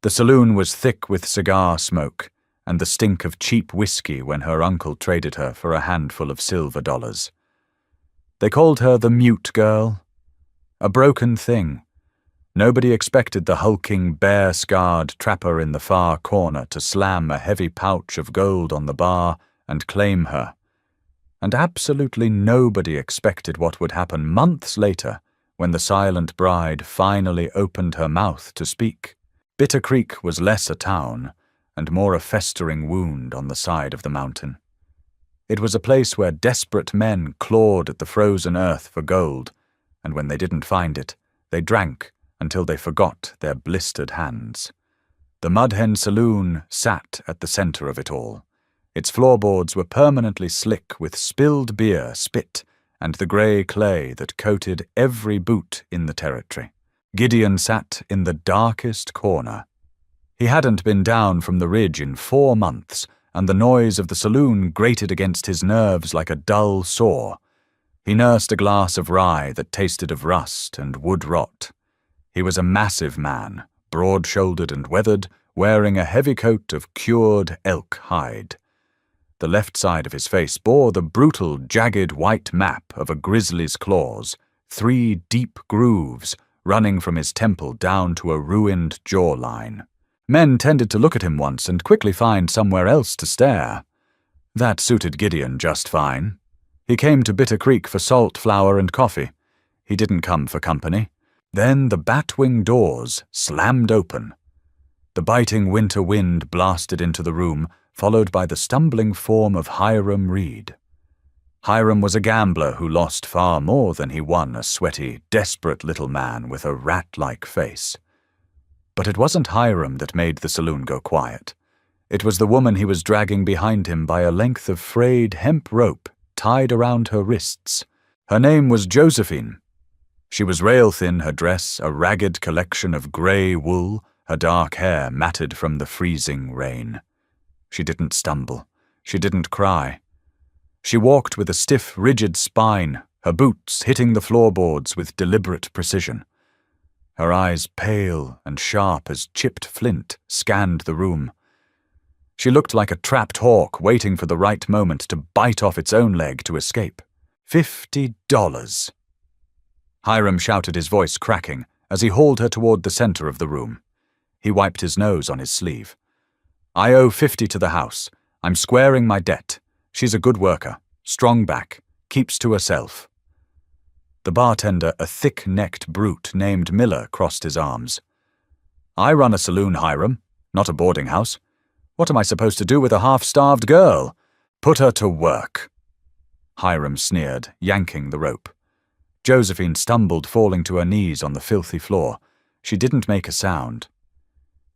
The saloon was thick with cigar smoke and the stink of cheap whiskey when her uncle traded her for a handful of silver dollars. They called her the mute girl, a broken thing. Nobody expected the hulking, bare-scarred trapper in the far corner to slam a heavy pouch of gold on the bar and claim her. And absolutely nobody expected what would happen months later when the silent bride finally opened her mouth to speak. Bitter Creek was less a town and more a festering wound on the side of the mountain. It was a place where desperate men clawed at the frozen earth for gold, and when they didn't find it, they drank until they forgot their blistered hands. The Mudhen Saloon sat at the center of it all. Its floorboards were permanently slick with spilled beer, spit, and the grey clay that coated every boot in the territory. Gideon sat in the darkest corner. He hadn't been down from the ridge in 4 months, and the noise of the saloon grated against his nerves like a dull saw. He nursed a glass of rye that tasted of rust and wood rot. He was a massive man, broad-shouldered and weathered, wearing a heavy coat of cured elk hide. The left side of his face bore the brutal, jagged white map of a grizzly's claws, 3 deep grooves running from his temple down to a ruined jawline. Men tended to look at him once and quickly find somewhere else to stare. That suited Gideon just fine. He came to Bitter Creek for salt, flour, and coffee. He didn't come for company. Then the batwing doors slammed open. The biting winter wind blasted into the room, followed by the stumbling form of Hiram Reed. Hiram was a gambler who lost far more than he won, a sweaty, desperate little man with a rat-like face. But it wasn't Hiram that made the saloon go quiet. It was the woman he was dragging behind him by a length of frayed hemp rope tied around her wrists. Her name was Josephine. She was rail-thin, her dress a ragged collection of grey wool, her dark hair matted from the freezing rain. She didn't stumble. She didn't cry. She walked with a stiff, rigid spine, her boots hitting the floorboards with deliberate precision. Her eyes, pale and sharp as chipped flint, scanned the room. She looked like a trapped hawk waiting for the right moment to bite off its own leg to escape. $50. Hiram shouted, his voice cracking, as he hauled her toward the center of the room. He wiped his nose on his sleeve. I owe $50 to the house. I'm squaring my debt. She's a good worker, strong back, keeps to herself. The bartender, a thick-necked brute named Miller, crossed his arms. I run a saloon, Hiram, not a boarding house. What am I supposed to do with a half-starved girl? Put her to work. Hiram sneered, yanking the rope. Josephine stumbled, falling to her knees on the filthy floor. She didn't make a sound.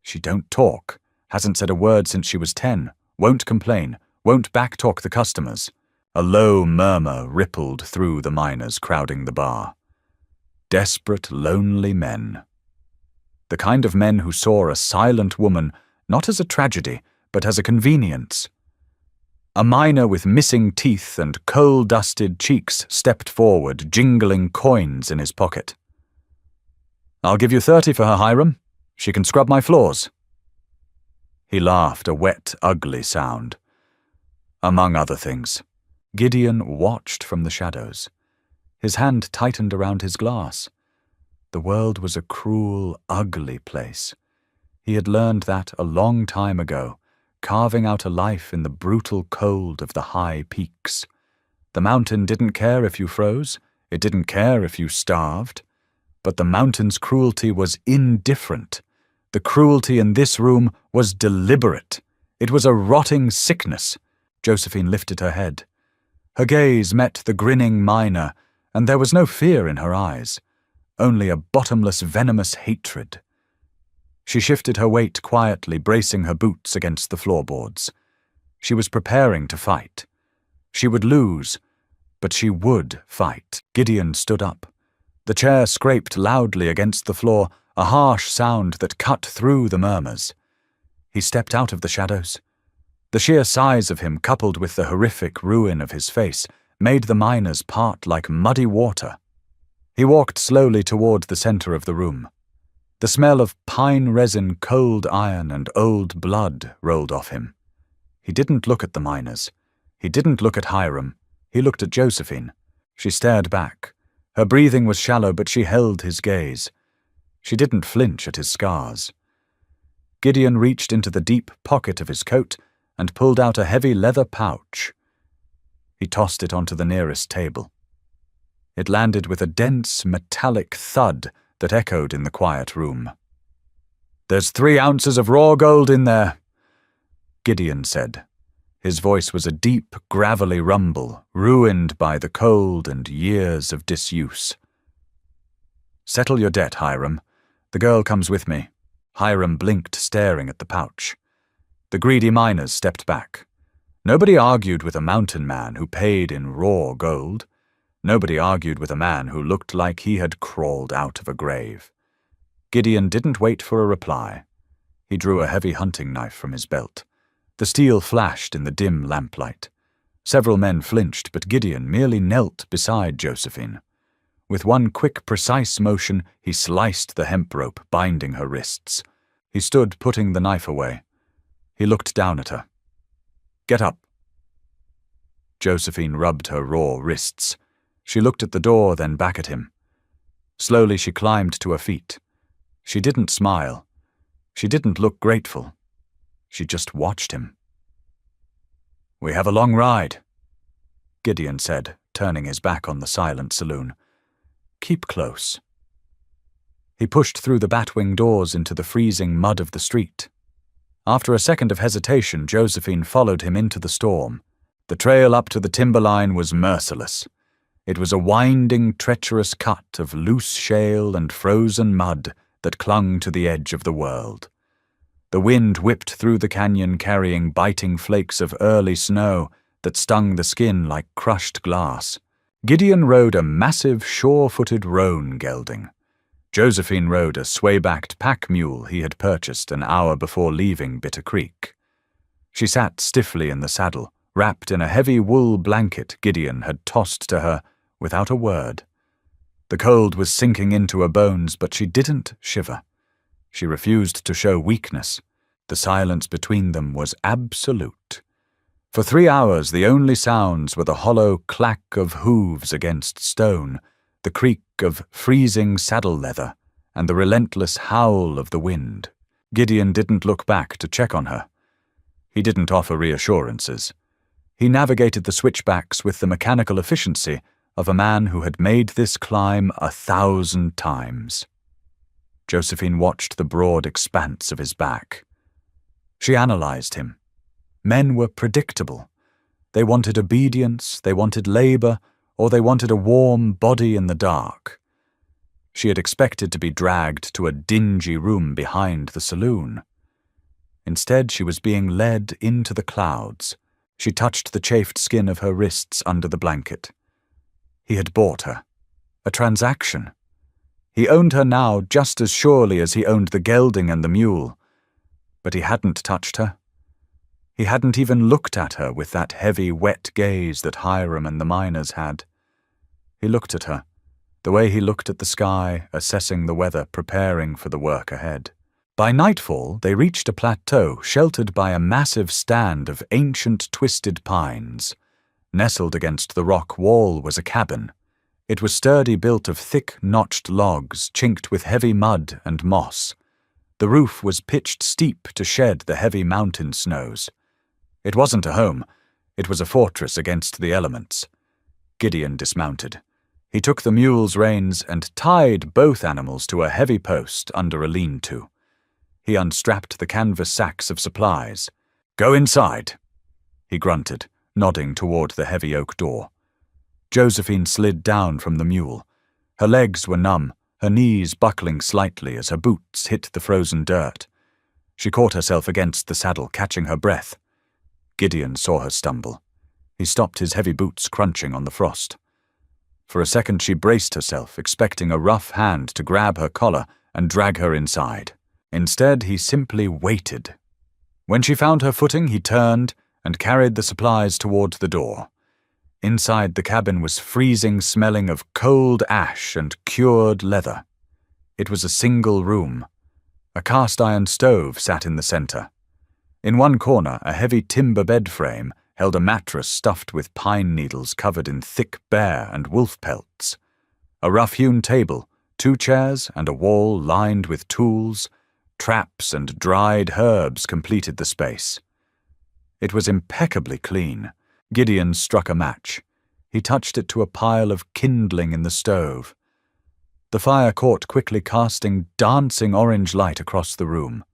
She don't talk, hasn't said a word since she was 10, won't complain, won't backtalk the customers. A low murmur rippled through the miners crowding the bar. Desperate, lonely men. The kind of men who saw a silent woman not as a tragedy, but as a convenience. A miner with missing teeth and coal-dusted cheeks stepped forward, jingling coins in his pocket. I'll give you $30 for her, Hiram. She can scrub my floors. He laughed, a wet, ugly sound. Among other things. Gideon watched from the shadows. His hand tightened around his glass. The world was a cruel, ugly place. He had learned that a long time ago, carving out a life in the brutal cold of the high peaks. The mountain didn't care if you froze, it didn't care if you starved. But the mountain's cruelty was indifferent. The cruelty in this room was deliberate. It was a rotting sickness. Josephine lifted her head. Her gaze met the grinning miner, and there was no fear in her eyes, only a bottomless, venomous hatred. She shifted her weight quietly, bracing her boots against the floorboards. She was preparing to fight. She would lose, but she would fight. Gideon stood up. The chair scraped loudly against the floor, a harsh sound that cut through the murmurs. He stepped out of the shadows. The sheer size of him, coupled with the horrific ruin of his face, made the miners part like muddy water. He walked slowly toward the center of the room. The smell of pine resin, cold iron, and old blood rolled off him. He didn't look at the miners. He didn't look at Hiram. He looked at Josephine. She stared back. Her breathing was shallow, but she held his gaze. She didn't flinch at his scars. Gideon reached into the deep pocket of his coat and pulled out a heavy leather pouch. He tossed it onto the nearest table. It landed with a dense, metallic thud that echoed in the quiet room. "There's 3 ounces of raw gold in there," Gideon said. His voice was a deep, gravelly rumble, ruined by the cold and years of disuse. "Settle your debt, Hiram. The girl comes with me." Hiram blinked, staring at the pouch. The greedy miners stepped back. Nobody argued with a mountain man who paid in raw gold. Nobody argued with a man who looked like he had crawled out of a grave. Gideon didn't wait for a reply. He drew a heavy hunting knife from his belt. The steel flashed in the dim lamplight. Several men flinched, but Gideon merely knelt beside Josephine. With one quick, precise motion, he sliced the hemp rope binding her wrists. He stood, putting the knife away. He looked down at her. "Get up." Josephine rubbed her raw wrists. She looked at the door, then back at him. Slowly she climbed to her feet. She didn't smile. She didn't look grateful. She just watched him. "We have a long ride," Gideon said, turning his back on the silent saloon. "Keep close." He pushed through the batwing doors into the freezing mud of the street. After a second of hesitation, Josephine followed him into the storm. The trail up to the timberline was merciless. It was a winding, treacherous cut of loose shale and frozen mud that clung to the edge of the world. The wind whipped through the canyon carrying biting flakes of early snow that stung the skin like crushed glass. Gideon rode a massive, sure-footed roan gelding. Josephine rode a sway-backed pack mule he had purchased an hour before leaving Bitter Creek. She sat stiffly in the saddle, wrapped in a heavy wool blanket Gideon had tossed to her without a word. The cold was sinking into her bones, but she didn't shiver. She refused to show weakness. The silence between them was absolute. For 3 hours the only sounds were the hollow clack of hooves against stone, the creak of freezing saddle leather, and the relentless howl of the wind. Gideon didn't look back to check on her. He didn't offer reassurances. He navigated the switchbacks with the mechanical efficiency of a man who had made this climb 1,000 times. Josephine watched the broad expanse of his back. She analyzed him. Men were predictable. They wanted obedience, they wanted labor, or they wanted a warm body in the dark. She had expected to be dragged to a dingy room behind the saloon. Instead, she was being led into the clouds. She touched the chafed skin of her wrists under the blanket. He had bought her. A transaction. He owned her now just as surely as he owned the gelding and the mule. But he hadn't touched her. He hadn't even looked at her with that heavy, wet gaze that Hiram and the miners had. He looked at her, the way he looked at the sky, assessing the weather, preparing for the work ahead. By nightfall, they reached a plateau sheltered by a massive stand of ancient twisted pines. Nestled against the rock wall was a cabin. It was sturdy, built of thick, notched logs, chinked with heavy mud and moss. The roof was pitched steep to shed the heavy mountain snows. It wasn't a home. It was a fortress against the elements. Gideon dismounted. He took the mule's reins and tied both animals to a heavy post under a lean-to. He unstrapped the canvas sacks of supplies. "Go inside," he grunted, nodding toward the heavy oak door. Josephine slid down from the mule. Her legs were numb, her knees buckling slightly as her boots hit the frozen dirt. She caught herself against the saddle, catching her breath. Gideon saw her stumble. He stopped his heavy boots crunching on the frost. For a second she braced herself, expecting a rough hand to grab her collar and drag her inside. Instead, he simply waited. When she found her footing, he turned and carried the supplies toward the door. Inside the cabin was freezing, smelling of cold ash and cured leather. It was a single room, A cast-iron stove sat in the center. In one corner, a heavy timber bed frame held a mattress stuffed with pine needles covered in thick bear and wolf pelts. A rough-hewn table, 2 chairs, and a wall lined with tools, traps, and dried herbs completed the space. It was impeccably clean. Gideon struck a match. He touched it to a pile of kindling in the stove. The fire caught quickly, casting dancing orange light across the room.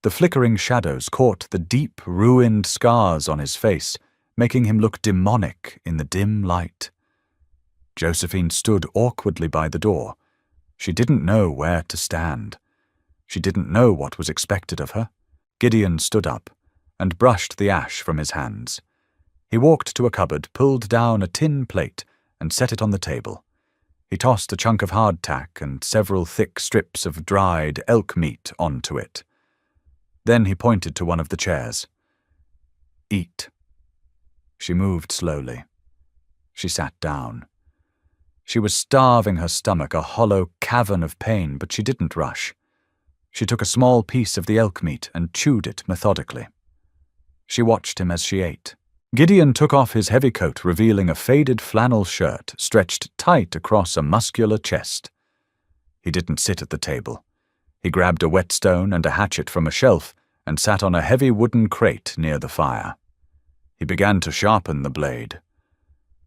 The flickering shadows caught the deep, ruined scars on his face, making him look demonic in the dim light. Josephine stood awkwardly by the door. She didn't know where to stand. She didn't know what was expected of her. Gideon stood up and brushed the ash from his hands. He walked to a cupboard, pulled down a tin plate, and set it on the table. He tossed a chunk of hardtack and several thick strips of dried elk meat onto it. Then he pointed to one of the chairs. "Eat." She moved slowly. She sat down. She was starving her stomach, a hollow cavern of pain, but she didn't rush. She took a small piece of the elk meat and chewed it methodically. She watched him as she ate. Gideon took off his heavy coat, revealing a faded flannel shirt stretched tight across a muscular chest. He didn't sit at the table. He grabbed a whetstone and a hatchet from a shelf and sat on a heavy wooden crate near the fire. He began to sharpen the blade.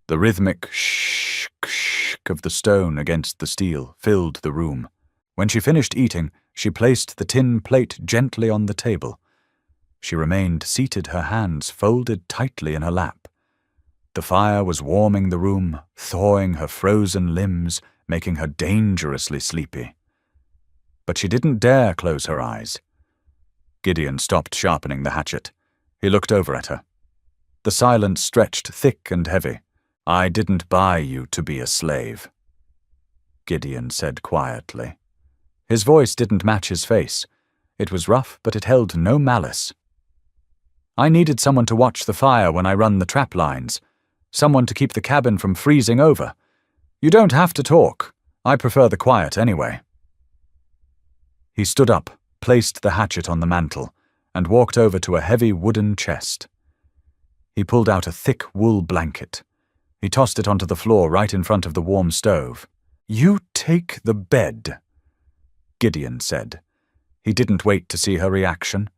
The rhythmic shk of the stone against the steel filled the room. When she finished eating, she placed the tin plate gently on the table. She remained seated, her hands folded tightly in her lap. The fire was warming the room, thawing her frozen limbs, making her dangerously sleepy. But she didn't dare close her eyes. Gideon stopped sharpening the hatchet. He looked over at her. The silence stretched thick and heavy. "I didn't buy you to be a slave," Gideon said quietly. His voice didn't match his face. It was rough, but it held no malice. "I needed someone to watch the fire when I run the trap lines. Someone to keep the cabin from freezing over. You don't have to talk. I prefer the quiet anyway." He stood up, placed the hatchet on the mantel, and walked over to a heavy wooden chest. He pulled out a thick wool blanket. He tossed it onto the floor right in front of the warm stove. "You take the bed," Gideon said. He didn't wait to see her reaction.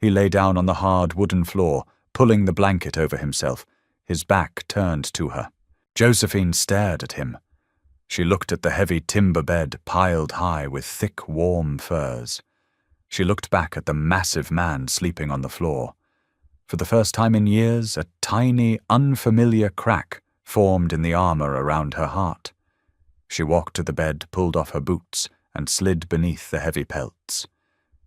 He lay down on the hard wooden floor, pulling the blanket over himself, his back turned to her. Josephine stared at him. She looked at the heavy timber bed piled high with thick, warm furs. She looked back at the massive man sleeping on the floor. For the first time in years, a tiny, unfamiliar crack formed in the armor around her heart. She walked to the bed, pulled off her boots, and slid beneath the heavy pelts.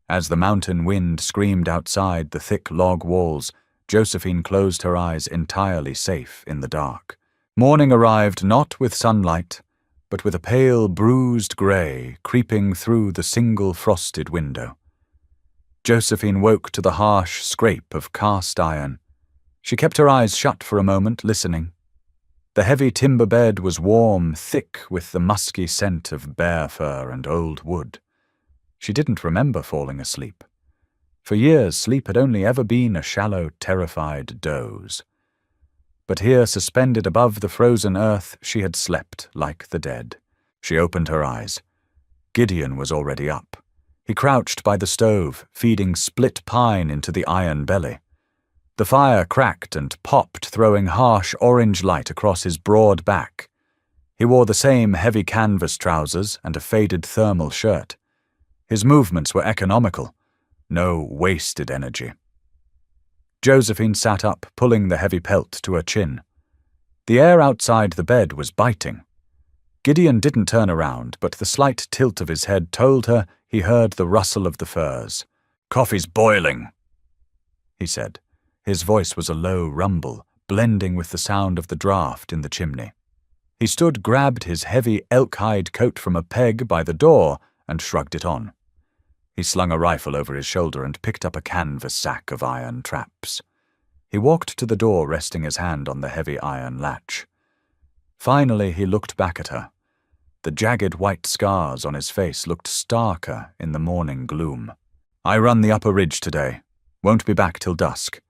As the mountain wind screamed outside the thick log walls, Josephine closed her eyes, entirely safe in the dark. Morning arrived not with sunlight, but with a pale, bruised grey creeping through the single frosted window. Josephine woke to the harsh scrape of cast iron. She kept her eyes shut for a moment, listening. The heavy timber bed was warm, thick with the musky scent of bear fur and old wood. She didn't remember falling asleep. For years, sleep had only ever been a shallow, terrified doze. But here, suspended above the frozen earth, she had slept like the dead. She opened her eyes. Gideon was already up. He crouched by the stove, feeding split pine into the iron belly. The fire cracked and popped, throwing harsh orange light across his broad back. He wore the same heavy canvas trousers and a faded thermal shirt. His movements were economical. No wasted energy. Josephine sat up, pulling the heavy pelt to her chin. The air outside the bed was biting. Gideon didn't turn around, but the slight tilt of his head told her he heard the rustle of the furs. "Coffee's boiling," he said. His voice was a low rumble, blending with the sound of the draft in the chimney. He stood, grabbed his heavy elk-hide coat from a peg by the door, and shrugged it on. He slung a rifle over his shoulder and picked up a canvas sack of iron traps. He walked to the door, resting his hand on the heavy iron latch. Finally, he looked back at her. The jagged white scars on his face looked starker in the morning gloom. "I run the upper ridge today. Won't be back till dusk."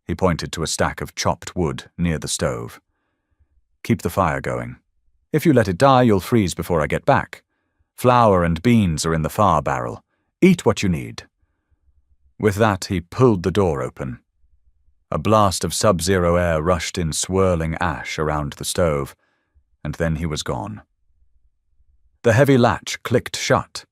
He pointed to a stack of chopped wood near the stove. "Keep the fire going. If you let it die, you'll freeze before I get back. Flour and beans are in the far barrel. Eat what you need." With that, he pulled the door open. A blast of sub-zero air rushed in swirling ash around the stove, and then he was gone. The heavy latch clicked shut.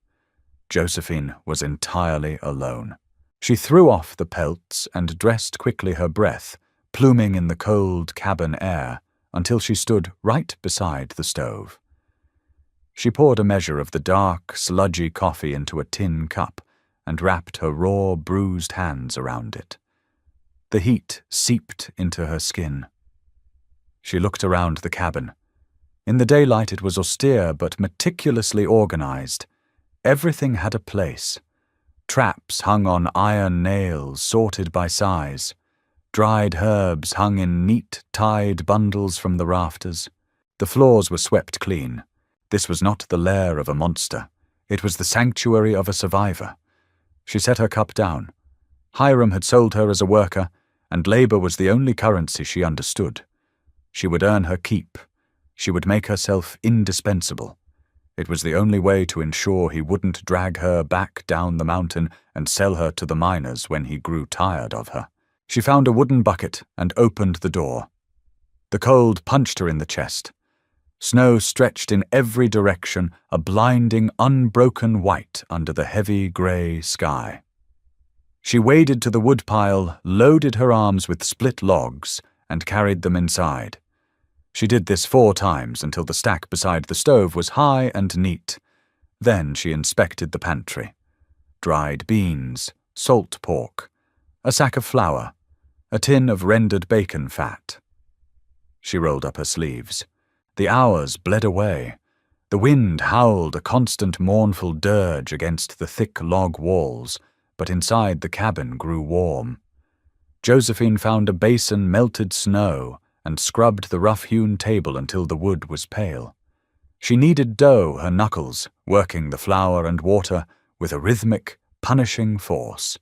Josephine was entirely alone. She threw off the pelts and dressed quickly her breath, pluming in the cold cabin air, until she stood right beside the stove. She poured a measure of the dark, sludgy coffee into a tin cup and wrapped her raw, bruised hands around it. The heat seeped into her skin. She looked around the cabin. In the daylight it was austere but meticulously organized. Everything had a place. Traps hung on iron nails sorted by size. Dried herbs hung in neat, tied bundles from the rafters. The floors were swept clean. This was not the lair of a monster. It was the sanctuary of a survivor. She set her cup down. Hiram had sold her as a worker, and labor was the only currency she understood. She would earn her keep. She would make herself indispensable. It was the only way to ensure he wouldn't drag her back down the mountain and sell her to the miners when he grew tired of her. She found a wooden bucket and opened the door. The cold punched her in the chest. Snow stretched in every direction, a blinding, unbroken white under the heavy grey sky. She waded to the woodpile, loaded her arms with split logs, and carried them inside. She did this 4 times until the stack beside the stove was high and neat. Then she inspected the pantry. Dried beans, salt pork, a sack of flour, a tin of rendered bacon fat. She rolled up her sleeves. The hours bled away. The wind howled a constant mournful dirge against the thick log walls, but inside the cabin grew warm. Josephine found a basin melted snow and scrubbed the rough-hewn table until the wood was pale. She kneaded dough her knuckles, working the flour and water with a rhythmic, punishing force.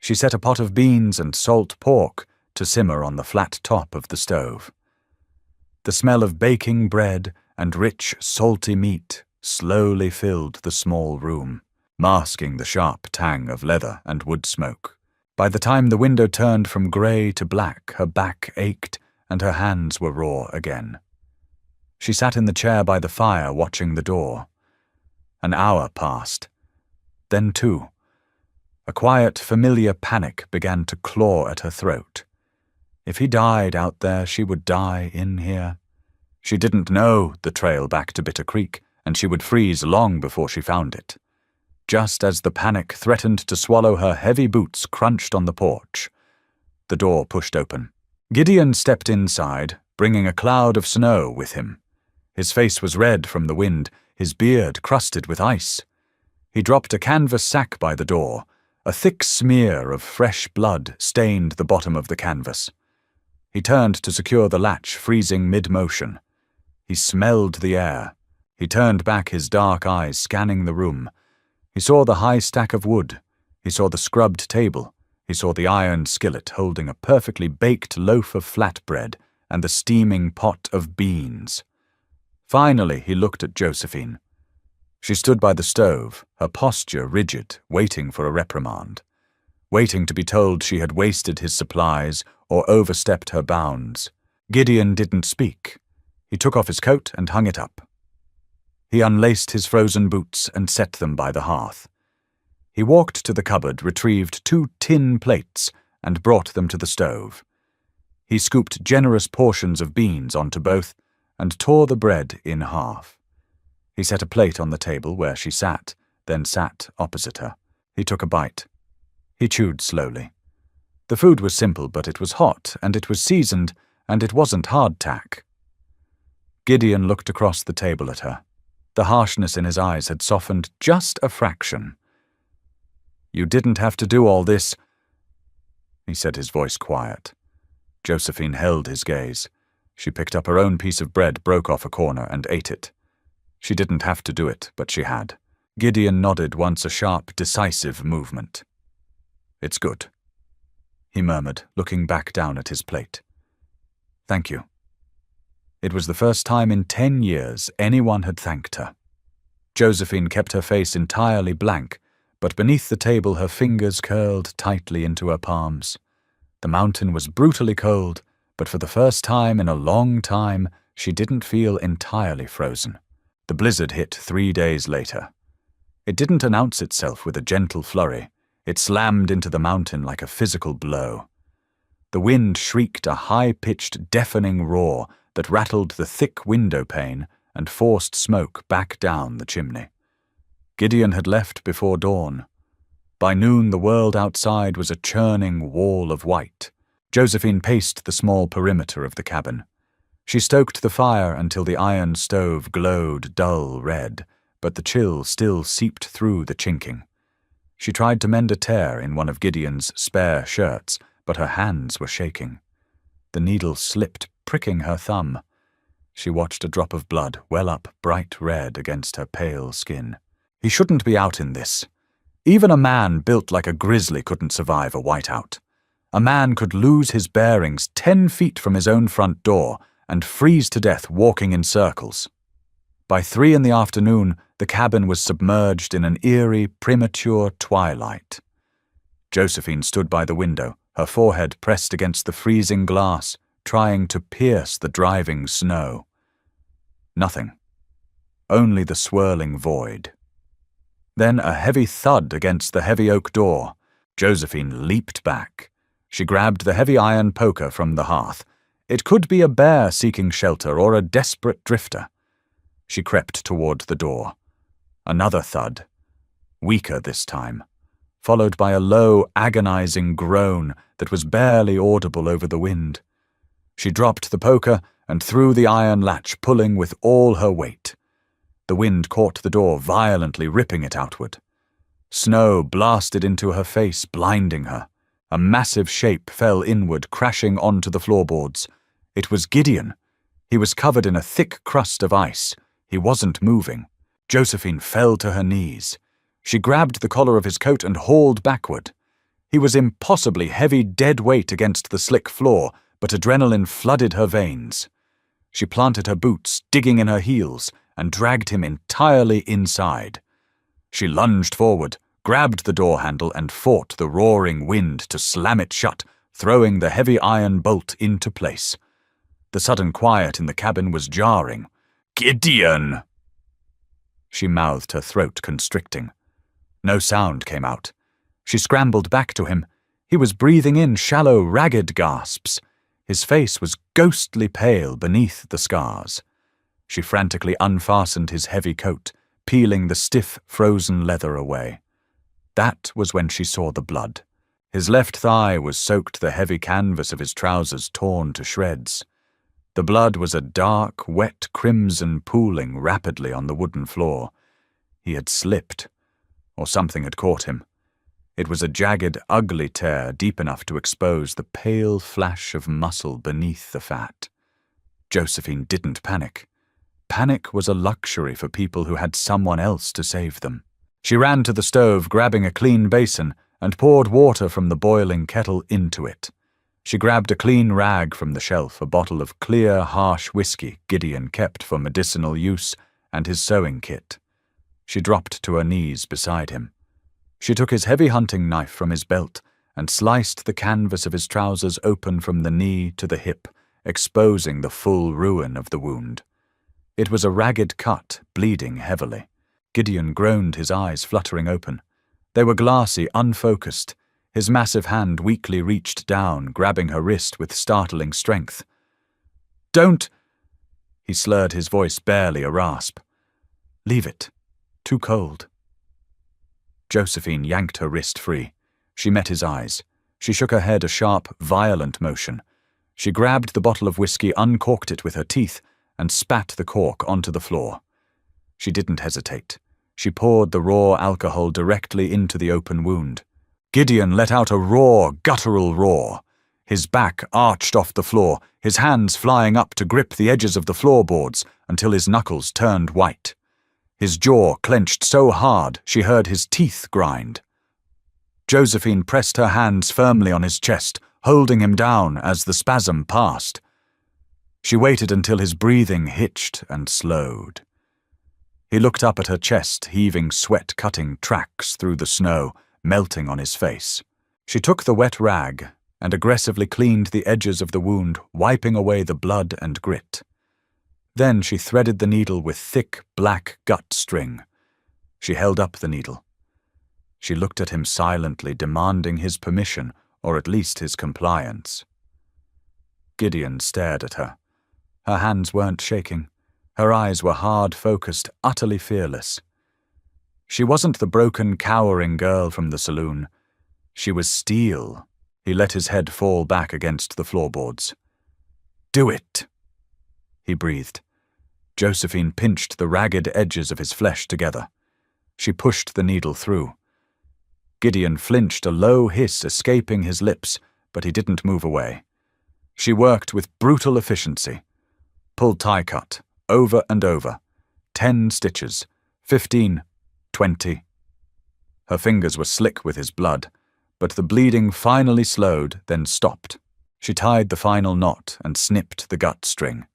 She set a pot of beans and salt pork to simmer on the flat top of the stove. The smell of baking bread and rich, salty meat slowly filled the small room, masking the sharp tang of leather and wood smoke. By the time the window turned from grey to black, her back ached and her hands were raw again. She sat in the chair by the fire watching the door. An hour passed. Then 2. A quiet, familiar panic began to claw at her throat. If he died out there, she would die in here. She didn't know the trail back to Bitter Creek, and she would freeze long before she found it. Just as the panic threatened to swallow her, heavy boots crunched on the porch. The door pushed open. Gideon stepped inside, bringing a cloud of snow with him. His face was red from the wind, his beard crusted with ice. He dropped a canvas sack by the door. A thick smear of fresh blood stained the bottom of the canvas. He turned to secure the latch, freezing mid-motion. He smelled the air. He turned back, his dark eyes scanning the room. He saw the high stack of wood. He saw the scrubbed table. He saw the iron skillet holding a perfectly baked loaf of flatbread and the steaming pot of beans. Finally, he looked at Josephine. She stood by the stove, her posture rigid, waiting for a reprimand, waiting to be told she had wasted his supplies or overstepped her bounds. Gideon didn't speak. He took off his coat and hung it up. He unlaced his frozen boots and set them by the hearth. He walked to the cupboard, retrieved 2 tin plates, and brought them to the stove. He scooped generous portions of beans onto both and tore the bread in half. He set a plate on the table where she sat, then sat opposite her. He took a bite. He chewed slowly. The food was simple, but it was hot, and it was seasoned, and it wasn't hardtack. Gideon looked across the table at her. The harshness in his eyes had softened just a fraction. "You didn't have to do all this," he said, his voice quiet. Josephine held his gaze. She picked up her own piece of bread, broke off a corner, and ate it. She didn't have to do it, but she had. Gideon nodded once, a sharp, decisive movement. "It's good," he murmured, looking back down at his plate. "Thank you." It was the first time in 10 years anyone had thanked her. Josephine kept her face entirely blank, but beneath the table her fingers curled tightly into her palms. The mountain was brutally cold, but for the first time in a long time, she didn't feel entirely frozen. The blizzard hit 3 days later. It didn't announce itself with a gentle flurry. It slammed into the mountain like a physical blow. The wind shrieked a high-pitched, deafening roar that rattled the thick window pane and forced smoke back down the chimney. Gideon had left before dawn. By noon, the world outside was a churning wall of white. Josephine paced the small perimeter of the cabin. She stoked the fire until the iron stove glowed dull red, but the chill still seeped through the chinking. She tried to mend a tear in one of Gideon's spare shirts, but her hands were shaking. The needle slipped, pricking her thumb. She watched a drop of blood well up bright red against her pale skin. He shouldn't be out in this. Even a man built like a grizzly couldn't survive a whiteout. A man could lose his bearings 10 feet from his own front door and freeze to death walking in circles. By 3 in the afternoon, the cabin was submerged in an eerie, premature twilight. Josephine stood by the window, her forehead pressed against the freezing glass, trying to pierce the driving snow. Nothing. Only the swirling void. Then a heavy thud against the heavy oak door. Josephine leaped back. She grabbed the heavy iron poker from the hearth. It could be a bear seeking shelter or a desperate drifter. She crept toward the door. Another thud. Weaker this time, followed by a low, agonizing groan that was barely audible over the wind. She dropped the poker and threw the iron latch, pulling with all her weight. The wind caught the door violently, ripping it outward. Snow blasted into her face, blinding her. A massive shape fell inward, crashing onto the floorboards. It was Gideon. He was covered in a thick crust of ice. He wasn't moving. Josephine fell to her knees. She grabbed the collar of his coat and hauled backward. He was impossibly heavy, dead weight against the slick floor, but adrenaline flooded her veins. She planted her boots, digging in her heels, and dragged him entirely inside. She lunged forward, grabbed the door handle, and fought the roaring wind to slam it shut, throwing the heavy iron bolt into place. The sudden quiet in the cabin was jarring. "Gideon!" She mouthed, her throat constricting. No sound came out. She scrambled back to him. He was breathing in shallow, ragged gasps. His face was ghostly pale beneath the scars. She frantically unfastened his heavy coat, peeling the stiff, frozen leather away. That was when she saw the blood. His left thigh was soaked, the heavy canvas of his trousers torn to shreds. The blood was a dark, wet crimson pooling rapidly on the wooden floor. He had slipped, or something had caught him. It was a jagged, ugly tear deep enough to expose the pale flash of muscle beneath the fat. Josephine didn't panic. Panic was a luxury for people who had someone else to save them. She ran to the stove, grabbing a clean basin, and poured water from the boiling kettle into it. She grabbed a clean rag from the shelf, a bottle of clear, harsh whiskey Gideon kept for medicinal use, and his sewing kit. She dropped to her knees beside him. She took his heavy hunting knife from his belt and sliced the canvas of his trousers open from the knee to the hip, exposing the full ruin of the wound. It was a ragged cut, bleeding heavily. Gideon groaned, his eyes fluttering open. They were glassy, unfocused. His massive hand weakly reached down, grabbing her wrist with startling strength. "Don't!" He slurred, his voice barely a rasp. "Leave it. Too cold." Josephine yanked her wrist free. She met his eyes. She shook her head, a sharp, violent motion. She grabbed the bottle of whiskey, uncorked it with her teeth, and spat the cork onto the floor. She didn't hesitate. She poured the raw alcohol directly into the open wound. Gideon let out a raw, guttural roar. His back arched off the floor, his hands flying up to grip the edges of the floorboards until his knuckles turned white. His jaw clenched so hard she heard his teeth grind. Josephine pressed her hands firmly on his chest, holding him down as the spasm passed. She waited until his breathing hitched and slowed. He looked up at her chest, heaving sweat-cutting tracks through the snow, melting on his face. She took the wet rag and aggressively cleaned the edges of the wound, wiping away the blood and grit. Then she threaded the needle with thick, black gut string. She held up the needle. She looked at him silently, demanding his permission, or at least his compliance. Gideon stared at her. Her hands weren't shaking. Her eyes were hard-focused, utterly fearless. She wasn't the broken, cowering girl from the saloon. She was steel. He let his head fall back against the floorboards. "Do it," he breathed. Josephine pinched the ragged edges of his flesh together. She pushed the needle through. Gideon flinched, a low hiss escaping his lips, but he didn't move away. She worked with brutal efficiency. Pulled tie cut, over and over. 10 stitches, 15, 20. Her fingers were slick with his blood, but the bleeding finally slowed, then stopped. She tied the final knot and snipped the gut string.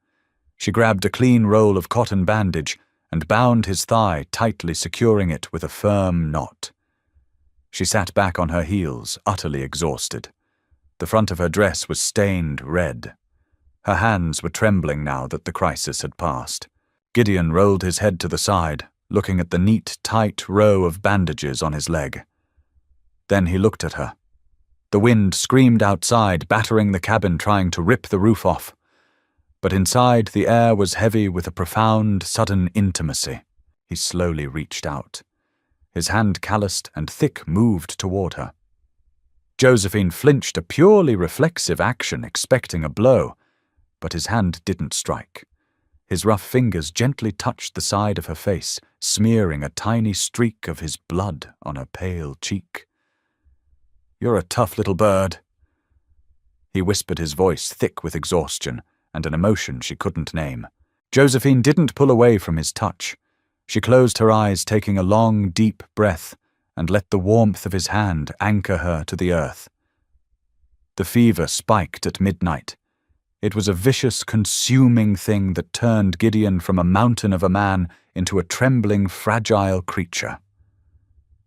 She grabbed a clean roll of cotton bandage and bound his thigh, tightly securing it with a firm knot. She sat back on her heels, utterly exhausted. The front of her dress was stained red. Her hands were trembling now that the crisis had passed. Gideon rolled his head to the side, looking at the neat, tight row of bandages on his leg. Then he looked at her. The wind screamed outside, battering the cabin, trying to rip the roof off. But inside, the air was heavy with a profound, sudden intimacy. He slowly reached out. His hand calloused and thick moved toward her. Josephine flinched, a purely reflexive action, expecting a blow, but his hand didn't strike. His rough fingers gently touched the side of her face, smearing a tiny streak of his blood on her pale cheek. "You're a tough little bird." He whispered, his voice thick with exhaustion and an emotion she couldn't name. Josephine didn't pull away from his touch. She closed her eyes, taking a long, deep breath, and let the warmth of his hand anchor her to the earth. The fever spiked at midnight. It was a vicious, consuming thing that turned Gideon from a mountain of a man into a trembling, fragile creature.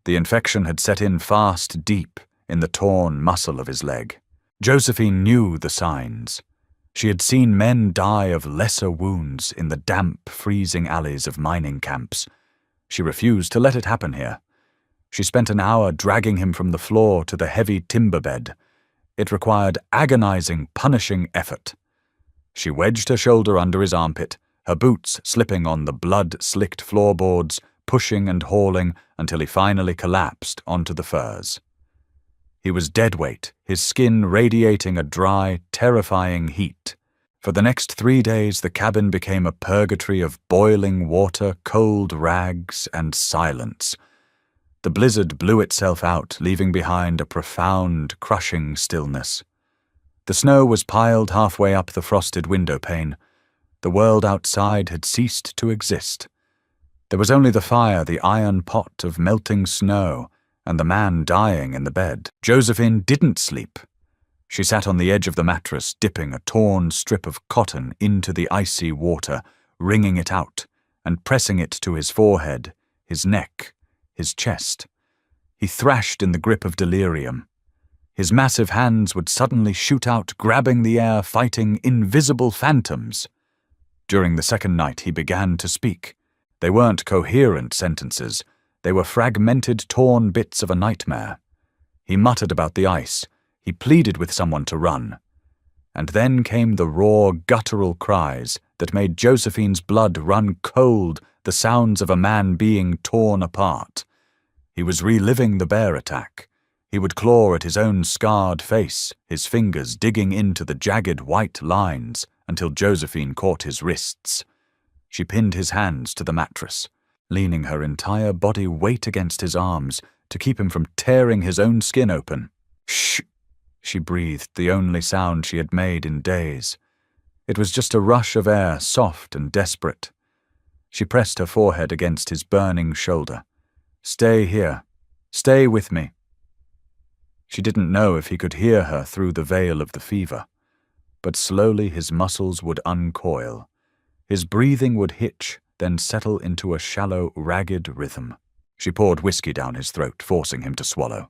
The infection had set in fast, deep, in the torn muscle of his leg. Josephine knew the signs. She had seen men die of lesser wounds in the damp, freezing alleys of mining camps. She refused to let it happen here. She spent an hour dragging him from the floor to the heavy timber bed. It required agonizing, punishing effort. She wedged her shoulder under his armpit, her boots slipping on the blood-slicked floorboards, pushing and hauling until he finally collapsed onto the furs. He was dead weight, his skin radiating a dry, terrifying heat. For the next 3 days, the cabin became a purgatory of boiling water, cold rags, and silence. The blizzard blew itself out, leaving behind a profound, crushing stillness. The snow was piled halfway up the frosted window pane. The world outside had ceased to exist. There was only the fire, the iron pot of melting snow, and the man dying in the bed. Josephine didn't sleep. She sat on the edge of the mattress, dipping a torn strip of cotton into the icy water, wringing it out, and pressing it to his forehead, his neck, his chest. He thrashed in the grip of delirium. His massive hands would suddenly shoot out, grabbing the air, fighting invisible phantoms. During the second night, he began to speak. They weren't coherent sentences. They were fragmented, torn bits of a nightmare. He muttered about the ice. He pleaded with someone to run. And then came the raw, guttural cries that made Josephine's blood run cold, the sounds of a man being torn apart. He was reliving the bear attack. He would claw at his own scarred face, his fingers digging into the jagged white lines until Josephine caught his wrists. She pinned his hands to the mattress, leaning her entire body weight against his arms to keep him from tearing his own skin open. "Shh," she breathed, the only sound she had made in days. It was just a rush of air, soft and desperate. She pressed her forehead against his burning shoulder. "Stay here. Stay with me." She didn't know if he could hear her through the veil of the fever, but slowly his muscles would uncoil. His breathing would hitch, then settle into a shallow, ragged rhythm. She poured whiskey down his throat, forcing him to swallow.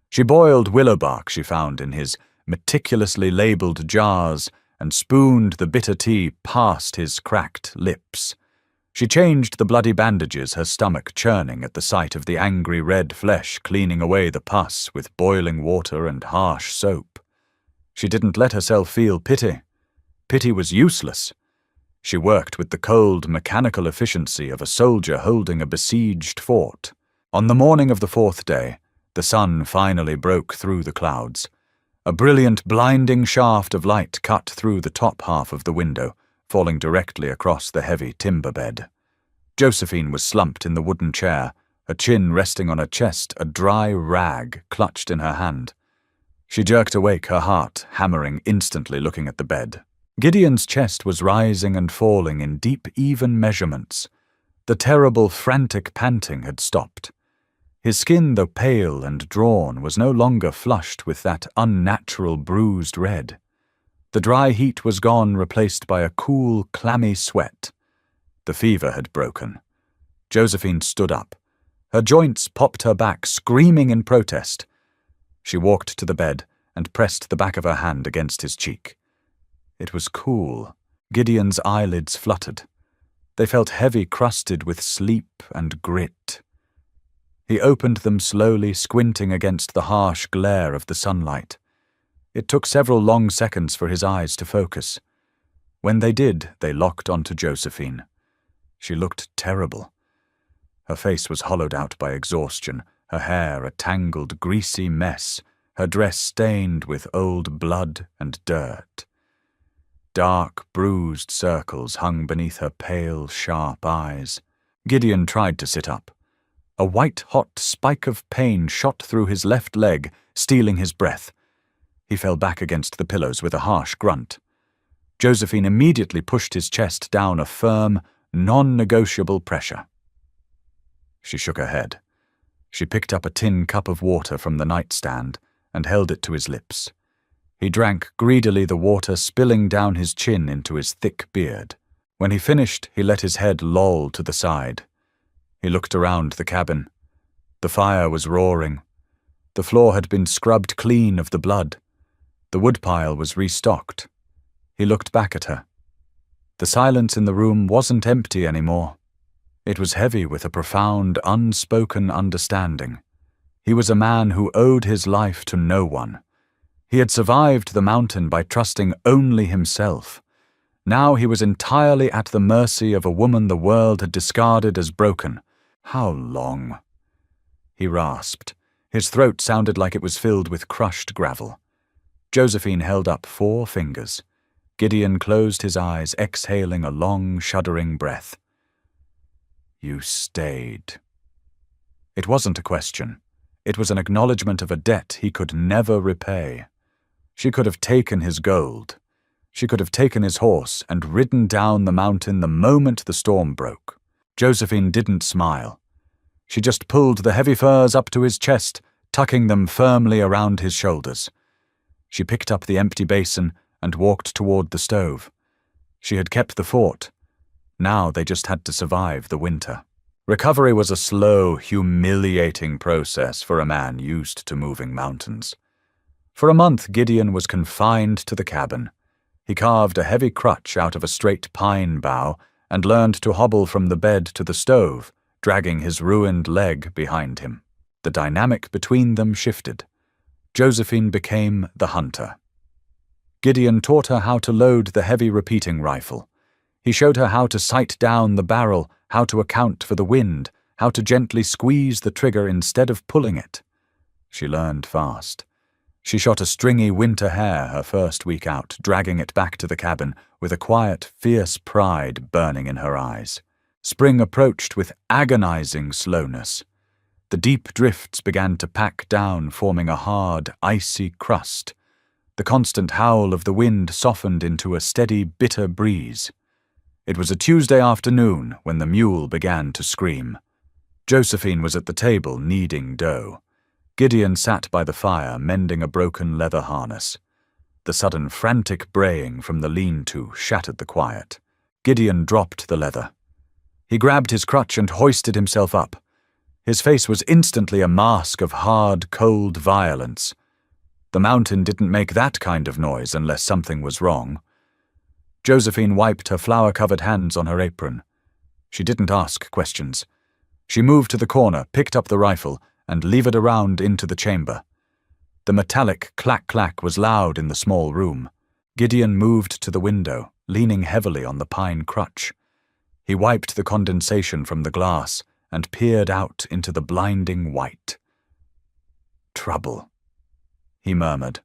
She boiled willow bark she found in his meticulously labeled jars and spooned the bitter tea past his cracked lips. She changed the bloody bandages, her stomach churning at the sight of the angry red flesh, cleaning away the pus with boiling water and harsh soap. She didn't let herself feel pity. Pity was useless. She worked with the cold, mechanical efficiency of a soldier holding a besieged fort. On the morning of the fourth day, the sun finally broke through the clouds. A brilliant, blinding shaft of light cut through the top half of the window, falling directly across the heavy timber bed. Josephine was slumped in the wooden chair, her chin resting on her chest, a dry rag clutched in her hand. She jerked awake, her heart hammering, instantly looking at the bed. Gideon's chest was rising and falling in deep, even measurements. The terrible, frantic panting had stopped. His skin, though pale and drawn, was no longer flushed with that unnatural bruised red. The dry heat was gone, replaced by a cool, clammy sweat. The fever had broken. Josephine stood up. Her joints popped her back, screaming in protest. She walked to the bed and pressed the back of her hand against his cheek. It was cool. Gideon's eyelids fluttered. They felt heavy, crusted with sleep and grit. He opened them slowly, squinting against the harsh glare of the sunlight. It took several long seconds for his eyes to focus. When they did, they locked onto Josephine. She looked terrible. Her face was hollowed out by exhaustion, her hair a tangled, greasy mess, her dress stained with old blood and dirt. Dark, bruised circles hung beneath her pale, sharp eyes. Gideon tried to sit up. A white-hot spike of pain shot through his left leg, stealing his breath. He fell back against the pillows with a harsh grunt. Josephine immediately pushed his chest down a firm, non-negotiable pressure. She shook her head. She picked up a tin cup of water from the nightstand and held it to his lips. He drank greedily, the water spilling down his chin into his thick beard. When he finished, he let his head loll to the side. He looked around the cabin. The fire was roaring. The floor had been scrubbed clean of the blood. The woodpile was restocked. He looked back at her. The silence in the room wasn't empty anymore. It was heavy with a profound, unspoken understanding. He was a man who owed his life to no one. He had survived the mountain by trusting only himself. Now he was entirely at the mercy of a woman the world had discarded as broken. How long? He rasped. His throat sounded like it was filled with crushed gravel. Josephine held up 4 fingers. Gideon closed his eyes, exhaling a long, shuddering breath. "You stayed." It wasn't a question. It was an acknowledgement of a debt he could never repay. She could have taken his gold. She could have taken his horse and ridden down the mountain the moment the storm broke. Josephine didn't smile. She just pulled the heavy furs up to his chest, tucking them firmly around his shoulders. She picked up the empty basin and walked toward the stove. She had kept the fort. Now they just had to survive the winter. Recovery was a slow, humiliating process for a man used to moving mountains. For a month, Gideon was confined to the cabin. He carved a heavy crutch out of a straight pine bough and learned to hobble from the bed to the stove, dragging his ruined leg behind him. The dynamic between them shifted. Josephine became the hunter. Gideon taught her how to load the heavy repeating rifle. He showed her how to sight down the barrel, how to account for the wind, how to gently squeeze the trigger instead of pulling it. She learned fast. She shot a stringy winter hare her first week out, dragging it back to the cabin with a quiet, fierce pride burning in her eyes. Spring approached with agonizing slowness. The deep drifts began to pack down, forming a hard, icy crust. The constant howl of the wind softened into a steady, bitter breeze. It was a Tuesday afternoon when the mule began to scream. Josephine was at the table kneading dough. Gideon sat by the fire mending a broken leather harness. The sudden frantic braying from the lean-to shattered the quiet. Gideon dropped the leather. He grabbed his crutch and hoisted himself up. His face was instantly a mask of hard, cold violence. The mountain didn't make that kind of noise unless something was wrong. Josephine wiped her flour-covered hands on her apron. She didn't ask questions. She moved to the corner, picked up the rifle, and levered around into the chamber. The metallic clack-clack was loud in the small room. Gideon moved to the window, leaning heavily on the pine crutch. He wiped the condensation from the glass and peered out into the blinding white. "Trouble," he murmured.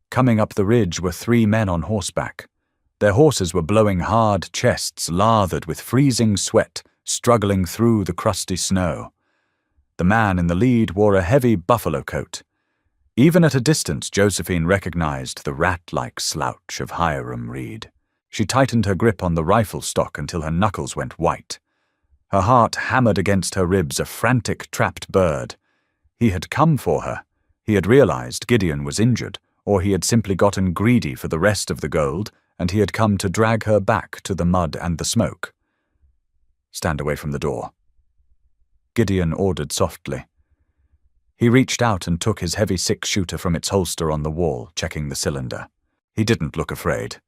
Coming up the ridge were 3 men on horseback. Their horses were blowing hard chests lathered with freezing sweat, struggling through the crusty snow. The man in the lead wore a heavy buffalo coat. Even at a distance, Josephine recognized the rat-like slouch of Hiram Reed. She tightened her grip on the rifle stock until her knuckles went white. Her heart hammered against her ribs, a frantic, trapped bird. He had come for her. He had realized Gideon was injured, or he had simply gotten greedy for the rest of the gold, and he had come to drag her back to the mud and the smoke. "Stand away from the door," Gideon ordered softly. He reached out and took his heavy 6-shooter from its holster on the wall, checking the cylinder. He didn't look afraid.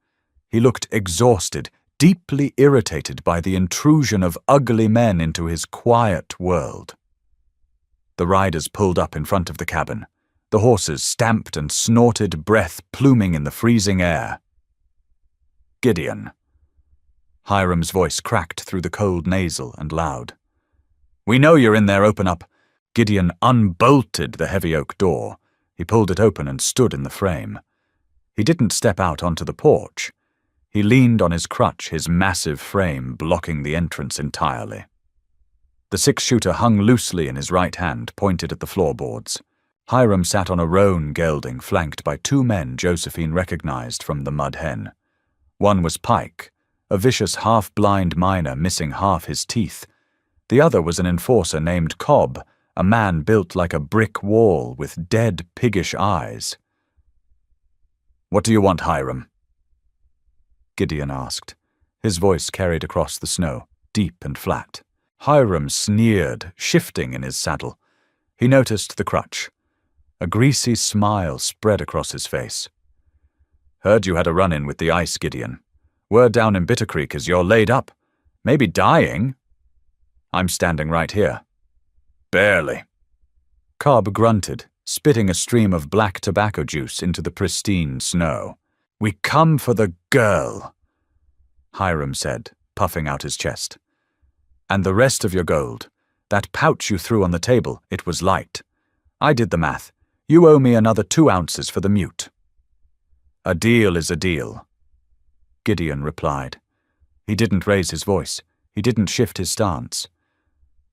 He looked exhausted, deeply irritated by the intrusion of ugly men into his quiet world. The riders pulled up in front of the cabin. The horses stamped and snorted, breath pluming in the freezing air. "Gideon." Hiram's voice cracked through the cold nasal and loud. "We know you're in there, open up." Gideon unbolted the heavy oak door. He pulled it open and stood in the frame. He didn't step out onto the porch. He leaned on his crutch, his massive frame blocking the entrance entirely. The 6-shooter hung loosely in his right hand, pointed at the floorboards. Hiram sat on a roan gelding flanked by 2 men Josephine recognized from the Mud Hen. One was Pike, a vicious half-blind miner missing half his teeth. The other was an enforcer named Cobb, a man built like a brick wall with dead, piggish eyes. "What do you want, Hiram?" Gideon asked. His voice carried across the snow, deep and flat. Hiram sneered, shifting in his saddle. He noticed the crutch. A greasy smile spread across his face. "Heard you had a run-in with the ice, Gideon. Word down in Bitter Creek is you're laid up. Maybe dying. I'm standing right here." "Barely." Cobb grunted, spitting a stream of black tobacco juice into the pristine snow. "We come for the girl," Hiram said, puffing out his chest. "And the rest of your gold. That pouch you threw on the table, it was light. I did the math. You owe me another 2 ounces for the mute." "A deal is a deal," Gideon replied. He didn't raise his voice. He didn't shift his stance.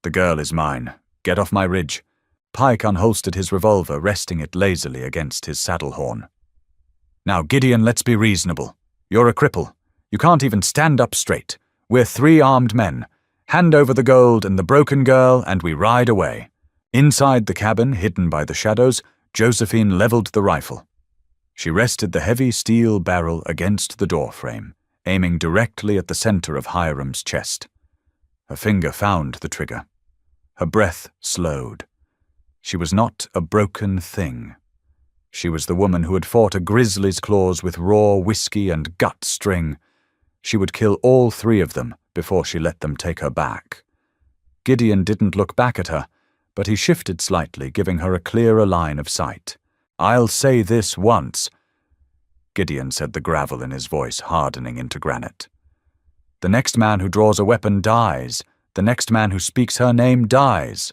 "The girl is mine. Get off my ridge." Pike unholstered his revolver, resting it lazily against his saddle horn. "Now, Gideon, let's be reasonable. You're a cripple. You can't even stand up straight. We're 3 armed men. Hand over the gold and the broken girl, and we ride away." Inside the cabin, hidden by the shadows, Josephine leveled the rifle. She rested the heavy steel barrel against the doorframe, aiming directly at the center of Hiram's chest. Her finger found the trigger. Her breath slowed. She was not a broken thing. She was the woman who had fought a grizzly's claws with raw whiskey and gut string. She would kill all 3 of them before she let them take her back. Gideon didn't look back at her, but he shifted slightly, giving her a clearer line of sight. "I'll say this once," Gideon said, the gravel in his voice hardening into granite. "The next man who draws a weapon dies. The next man who speaks her name dies."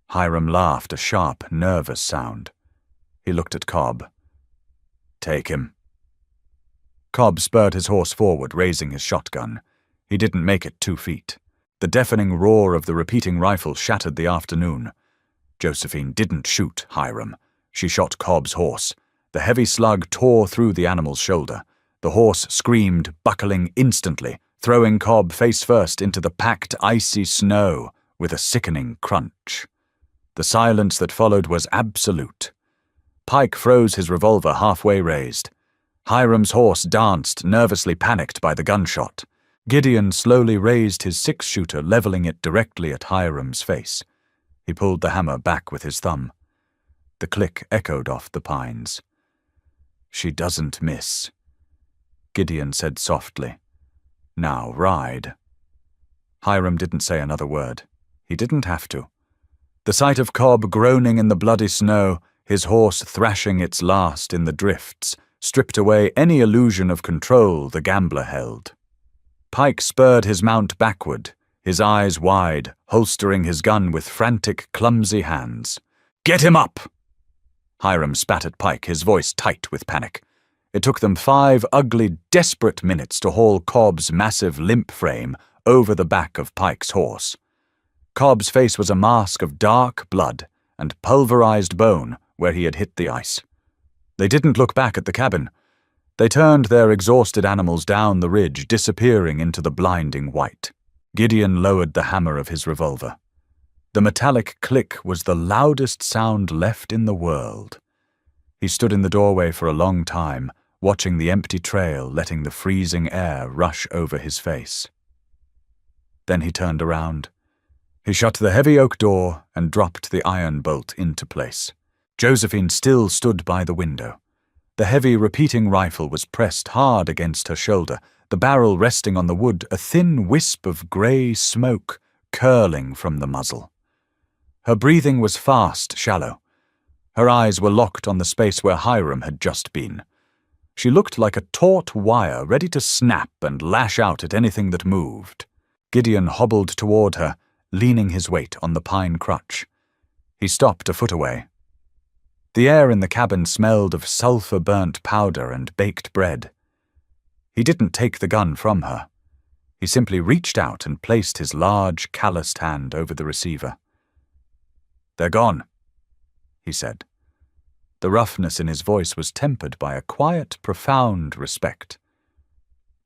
Hiram laughed, a sharp, nervous sound. He looked at Cobb. "Take him." Cobb spurred his horse forward, raising his shotgun. He didn't make it 2 feet. The deafening roar of the repeating rifle shattered the afternoon. Josephine didn't shoot Hiram. She shot Cobb's horse. The heavy slug tore through the animal's shoulder. The horse screamed, buckling instantly, throwing Cobb face first into the packed, icy snow with a sickening crunch. The silence that followed was absolute. Pike froze his revolver halfway raised. Hiram's horse danced, nervously panicked by the gunshot. Gideon slowly raised his six-shooter, leveling it directly at Hiram's face. He pulled the hammer back with his thumb. The click echoed off the pines. "She doesn't miss," Gideon said softly. "Now ride." Hiram didn't say another word. He didn't have to. The sight of Cobb groaning in the bloody snow, his horse thrashing its last in the drifts, stripped away any illusion of control the gambler held. Pike spurred his mount backward, his eyes wide, holstering his gun with frantic, clumsy hands. "Get him up!" Hiram spat at Pike, his voice tight with panic. It took them 5 ugly, desperate minutes to haul Cobb's massive limp frame over the back of Pike's horse. Cobb's face was a mask of dark blood and pulverized bone where he had hit the ice. They didn't look back at the cabin. They turned their exhausted animals down the ridge, disappearing into the blinding white. Gideon lowered the hammer of his revolver. The metallic click was the loudest sound left in the world. He stood in the doorway for a long time, watching the empty trail, letting the freezing air rush over his face. Then he turned around. He shut the heavy oak door and dropped the iron bolt into place. Josephine still stood by the window. The heavy repeating rifle was pressed hard against her shoulder, the barrel resting on the wood, a thin wisp of grey smoke curling from the muzzle. Her breathing was fast, shallow. Her eyes were locked on the space where Hiram had just been. She looked like a taut wire ready to snap and lash out at anything that moved. Gideon hobbled toward her, leaning his weight on the pine crutch. He stopped a foot away. The air in the cabin smelled of sulphur-burnt powder and baked bread. He didn't take the gun from her. He simply reached out and placed his large, calloused hand over the receiver. "They're gone," he said. The roughness in his voice was tempered by a quiet, profound respect.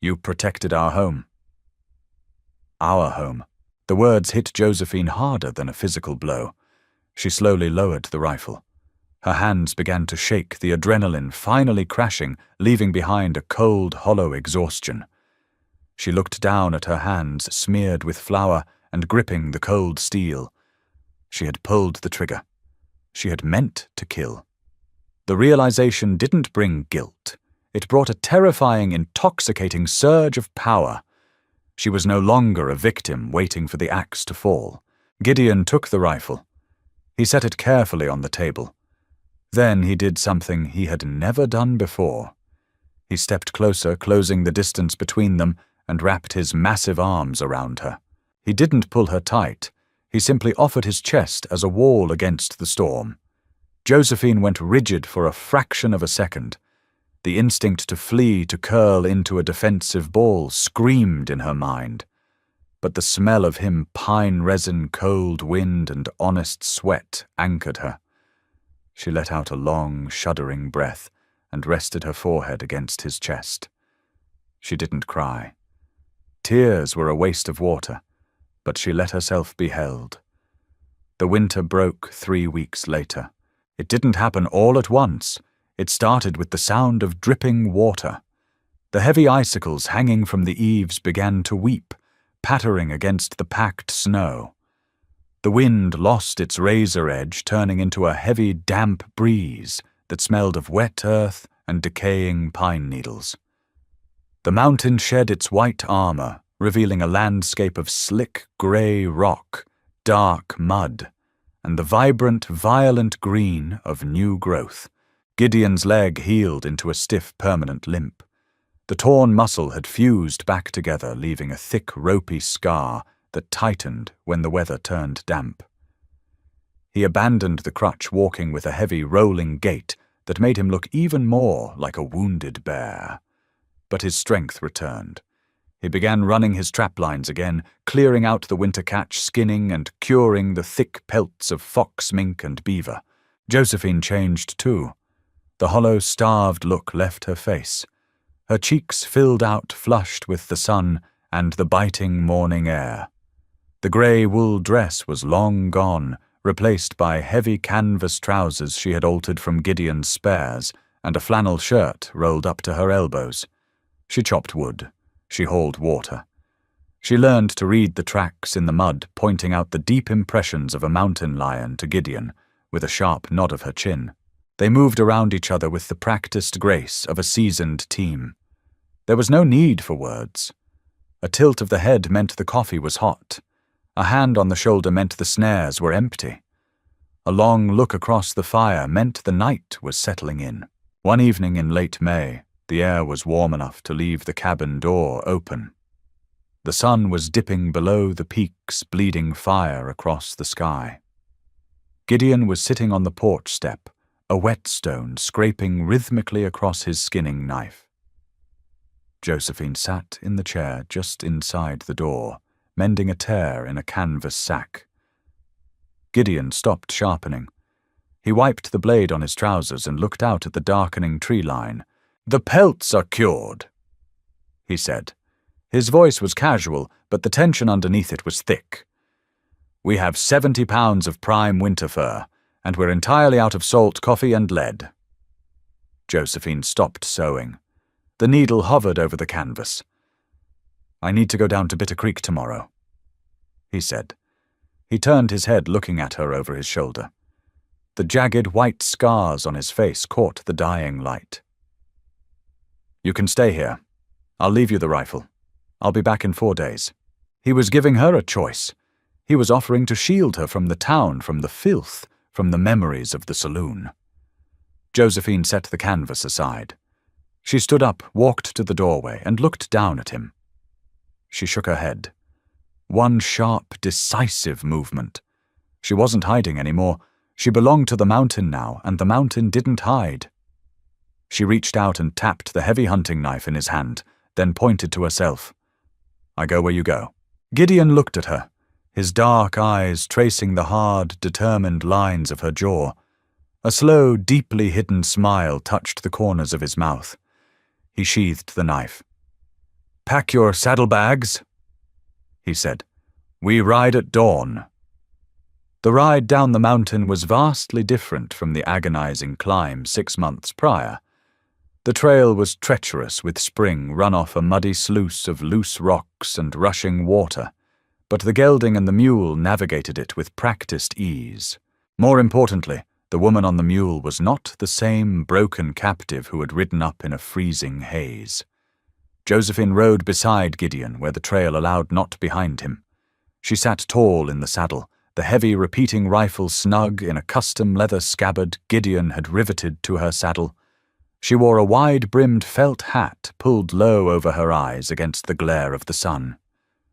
"You protected our home." Our home. The words hit Josephine harder than a physical blow. She slowly lowered the rifle. Her hands began to shake, the adrenaline finally crashing, leaving behind a cold, hollow exhaustion. She looked down at her hands, smeared with flour and gripping the cold steel. She had pulled the trigger. She had meant to kill. The realization didn't bring guilt. It brought a terrifying, intoxicating surge of power. She was no longer a victim waiting for the axe to fall. Gideon took the rifle. He set it carefully on the table. Then he did something he had never done before. He stepped closer, closing the distance between them, and wrapped his massive arms around her. He didn't pull her tight. He simply offered his chest as a wall against the storm. Josephine went rigid for a fraction of a second. The instinct to flee, to curl into a defensive ball, screamed in her mind. But the smell of him, pine resin, cold wind, and honest sweat anchored her. She let out a long, shuddering breath and rested her forehead against his chest. She didn't cry. Tears were a waste of water, but she let herself be held. The winter broke 3 weeks later. It didn't happen all at once. It started with the sound of dripping water. The heavy icicles hanging from the eaves began to weep, pattering against the packed snow. The wind lost its razor edge, turning into a heavy, damp breeze that smelled of wet earth and decaying pine needles. The mountain shed its white armor, revealing a landscape of slick gray rock, dark mud, and the vibrant, violent green of new growth. Gideon's leg healed into a stiff, permanent limp. The torn muscle had fused back together, leaving a thick, ropey scar that tightened when the weather turned damp. He abandoned the crutch, walking with a heavy, rolling gait that made him look even more like a wounded bear. But his strength returned. He began running his traplines again, clearing out the winter catch, skinning and curing the thick pelts of fox, mink, and beaver. Josephine changed too. The hollow, starved look left her face. Her cheeks filled out, flushed with the sun and the biting morning air. The grey wool dress was long gone, replaced by heavy canvas trousers she had altered from Gideon's spares, and a flannel shirt rolled up to her elbows. She chopped wood. She hauled water. She learned to read the tracks in the mud, pointing out the deep impressions of a mountain lion to Gideon, with a sharp nod of her chin. They moved around each other with the practiced grace of a seasoned team. There was no need for words. A tilt of the head meant the coffee was hot. A hand on the shoulder meant the snares were empty. A long look across the fire meant the night was settling in. One evening in late May, the air was warm enough to leave the cabin door open. The sun was dipping below the peaks, bleeding fire across the sky. Gideon was sitting on the porch step, a whetstone scraping rhythmically across his skinning knife. Josephine sat in the chair just inside the door, mending a tear in a canvas sack. Gideon stopped sharpening. He wiped the blade on his trousers and looked out at the darkening tree line. "The pelts are cured," he said. His voice was casual, but the tension underneath it was thick. "We have 70 pounds of prime winter fur, and we're entirely out of salt, coffee, and lead." Josephine stopped sewing. The needle hovered over the canvas. "I need to go down to Bitter Creek tomorrow," he said. He turned his head, looking at her over his shoulder. The jagged white scars on his face caught the dying light. "You can stay here. I'll leave you the rifle. I'll be back in 4 days." He was giving her a choice. He was offering to shield her from the town, from the filth, from the memories of the saloon. Josephine set the canvas aside. She stood up, walked to the doorway, and looked down at him. She shook her head. One sharp, decisive movement. She wasn't hiding anymore. She belonged to the mountain now, and the mountain didn't hide. She reached out and tapped the heavy hunting knife in his hand, then pointed to herself. "I go where you go." Gideon looked at her, his dark eyes tracing the hard, determined lines of her jaw. A slow, deeply hidden smile touched the corners of his mouth. He sheathed the knife. "Pack your saddlebags," he said. "We ride at dawn." The ride down the mountain was vastly different from the agonizing climb 6 months prior. The trail was treacherous with spring run off a muddy sluice of loose rocks and rushing water, but the gelding and the mule navigated it with practiced ease. More importantly, the woman on the mule was not the same broken captive who had ridden up in a freezing haze. Josephine rode beside Gideon where the trail allowed not behind him. She sat tall in the saddle, the heavy repeating rifle snug in a custom leather scabbard Gideon had riveted to her saddle. She wore a wide-brimmed felt hat pulled low over her eyes against the glare of the sun.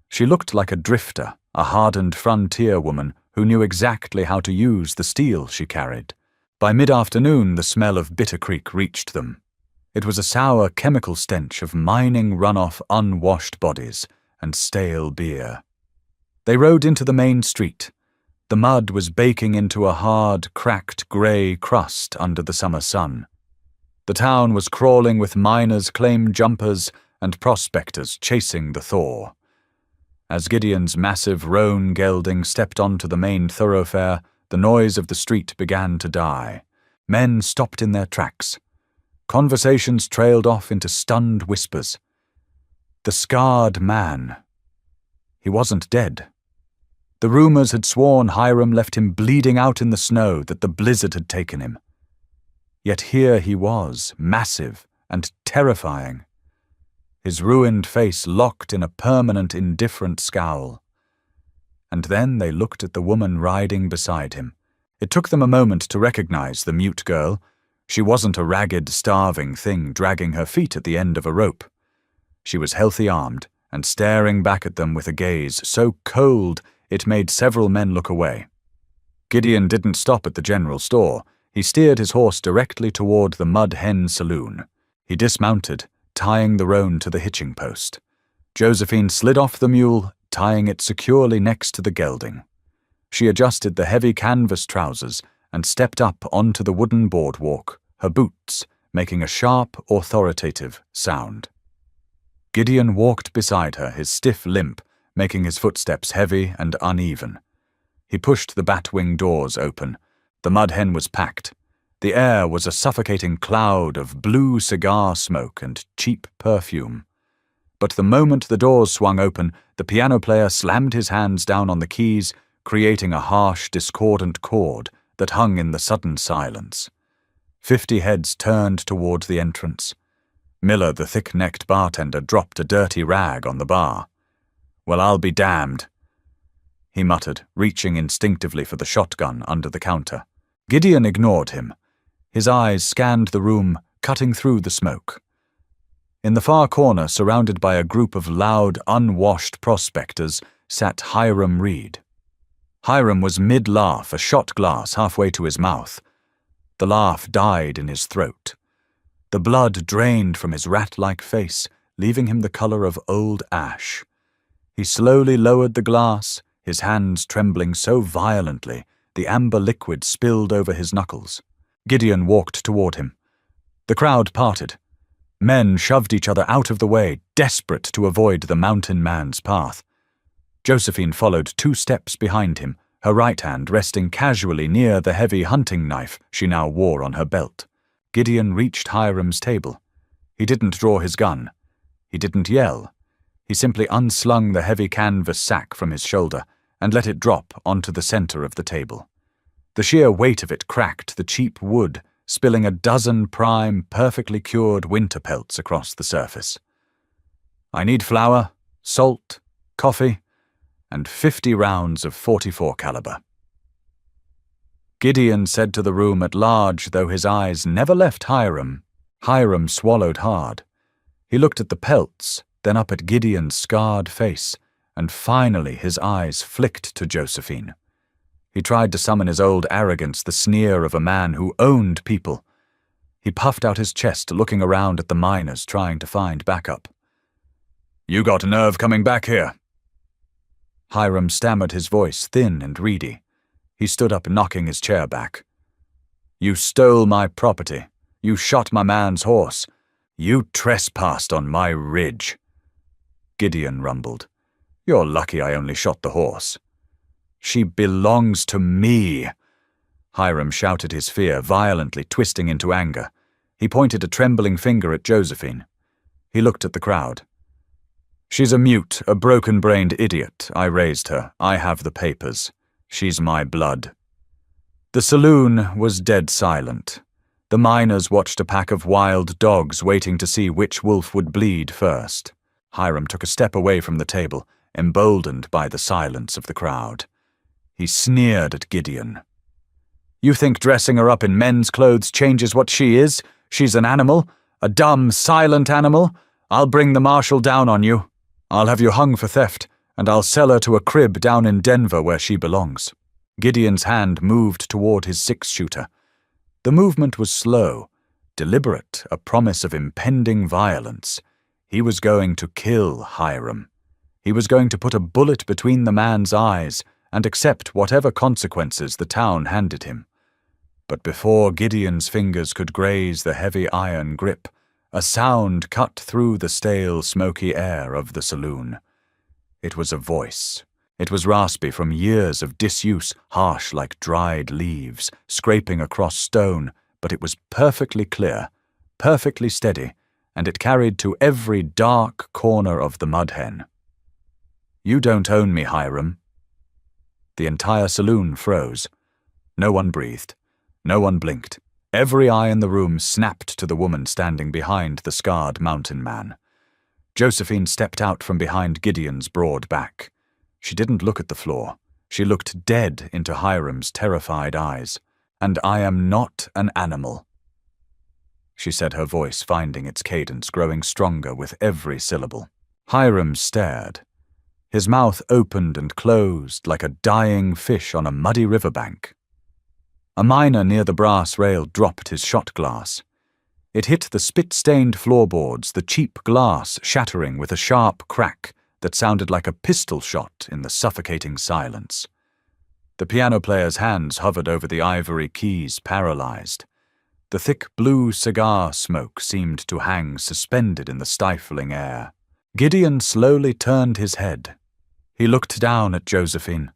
She looked like a drifter, a hardened frontier woman who knew exactly how to use the steel she carried. By mid-afternoon, the smell of Bitter Creek reached them. It was a sour chemical stench of mining runoff unwashed bodies and stale beer. They rode into the main street. The mud was baking into a hard, cracked grey crust under the summer sun. The town was crawling with miners' claim jumpers and prospectors chasing the thaw. As Gideon's massive roan gelding stepped onto the main thoroughfare, the noise of the street began to die. Men stopped in their tracks. Conversations trailed off into stunned whispers. The scarred man. He wasn't dead. The rumors had sworn Hiram left him bleeding out in the snow, that the blizzard had taken him. Yet here he was, massive and terrifying. His ruined face locked in a permanent, indifferent scowl. And then they looked at the woman riding beside him. It took them a moment to recognize the mute girl. She wasn't a ragged, starving thing dragging her feet at the end of a rope. She was healthy-armed and staring back at them with a gaze so cold it made several men look away. Gideon didn't stop at the general store. He steered his horse directly toward the Mud Hen Saloon. He dismounted, tying the roan to the hitching post. Josephine slid off the mule, tying it securely next to the gelding. She adjusted the heavy canvas trousers and stepped up onto the wooden boardwalk, her boots, making a sharp, authoritative sound. Gideon walked beside her, his stiff limp making his footsteps heavy and uneven. He pushed the batwing doors open. The mud hen was packed. The air was a suffocating cloud of blue cigar smoke and cheap perfume. But the moment the doors swung open, the piano player slammed his hands down on the keys, creating a harsh, discordant chord that hung in the sudden silence. 50 heads turned toward the entrance. Miller, the thick-necked bartender, dropped a dirty rag on the bar. "Well, I'll be damned," he muttered, reaching instinctively for the shotgun under the counter. Gideon ignored him. His eyes scanned the room, cutting through the smoke. In the far corner, surrounded by a group of loud, unwashed prospectors, sat Hiram Reed. Hiram was mid-laugh, a shot glass halfway to his mouth. The laugh died in his throat. The blood drained from his rat-like face, leaving him the color of old ash. He slowly lowered the glass, his hands trembling so violently the amber liquid spilled over his knuckles. Gideon walked toward him. The crowd parted. Men shoved each other out of the way, desperate to avoid the mountain man's path. Josephine followed 2 steps behind him, her right hand resting casually near the heavy hunting knife she now wore on her belt. Gideon reached Hiram's table. He didn't draw his gun. He didn't yell. He simply unslung the heavy canvas sack from his shoulder and let it drop onto the center of the table. The sheer weight of it cracked the cheap wood, spilling a dozen prime, perfectly cured winter pelts across the surface. "I need flour, salt, coffee, and 50 rounds of .44 caliber. Gideon said to the room at large, though his eyes never left Hiram. Hiram swallowed hard. He looked at the pelts, then up at Gideon's scarred face, and finally his eyes flicked to Josephine. He tried to summon his old arrogance, the sneer of a man who owned people. He puffed out his chest, looking around at the miners, trying to find backup. "You got nerve coming back here?" Hiram stammered, his voice thin and reedy. He stood up, knocking his chair back. "You stole my property. You shot my man's horse. You trespassed on my ridge." Gideon rumbled. "You're lucky I only shot the horse." "She belongs to me." Hiram shouted his fear, violently twisting into anger. He pointed a trembling finger at Josephine. He looked at the crowd. "She's a mute, a broken-brained idiot. I raised her. I have the papers. She's my blood." The saloon was dead silent. The miners watched a pack of wild dogs waiting to see which wolf would bleed first. Hiram took a step away from the table, emboldened by the silence of the crowd. He sneered at Gideon. "You think dressing her up in men's clothes changes what she is? She's an animal, a dumb, silent animal. I'll bring the marshal down on you. I'll have you hung for theft, and I'll sell her to a crib down in Denver where she belongs." Gideon's hand moved toward his 6-shooter. The movement was slow, deliberate, a promise of impending violence. He was going to kill Hiram. He was going to put a bullet between the man's eyes and accept whatever consequences the town handed him. But before Gideon's fingers could graze the heavy iron grip, a sound cut through the stale, smoky air of the saloon. It was a voice. It was raspy from years of disuse, harsh like dried leaves, scraping across stone, but it was perfectly clear, perfectly steady, and it carried to every dark corner of the mud hen. "You don't own me, Hiram." The entire saloon froze. No one breathed. No one blinked. Every eye in the room snapped to the woman standing behind the scarred mountain man. Josephine stepped out from behind Gideon's broad back. She didn't look at the floor. She looked dead into Hiram's terrified eyes. "And I am not an animal," she said, her voice finding its cadence, growing stronger with every syllable. Hiram stared. His mouth opened and closed like a dying fish on a muddy riverbank. A miner near the brass rail dropped his shot glass. It hit the spit-stained floorboards, the cheap glass shattering with a sharp crack that sounded like a pistol shot in the suffocating silence. The piano player's hands hovered over the ivory keys, paralyzed. The thick blue cigar smoke seemed to hang suspended in the stifling air. Gideon slowly turned his head. He looked down at Josephine.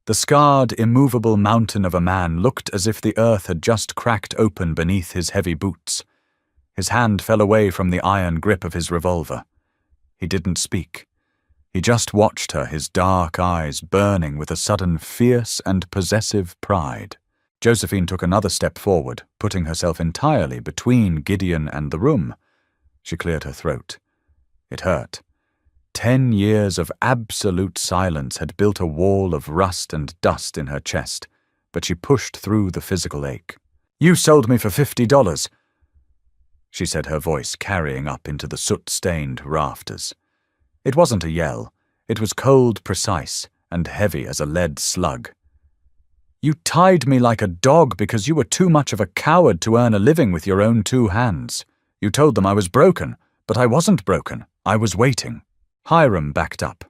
The scarred, immovable mountain of a man looked as if the earth had just cracked open beneath his heavy boots. His hand fell away from the iron grip of his revolver. He didn't speak. He just watched her, his dark eyes burning with a sudden fierce and possessive pride. Josephine took another step forward, putting herself entirely between Gideon and the room. She cleared her throat. It hurt. 10 years of absolute silence had built a wall of rust and dust in her chest, but she pushed through the physical ache. "You sold me for $50, she said, her voice carrying up into the soot-stained rafters. It wasn't a yell. It was cold, precise, and heavy as a lead slug. "You tied me like a dog because you were too much of a coward to earn a living with your own 2 hands. You told them I was broken, but I wasn't broken. I was waiting." Hiram backed up.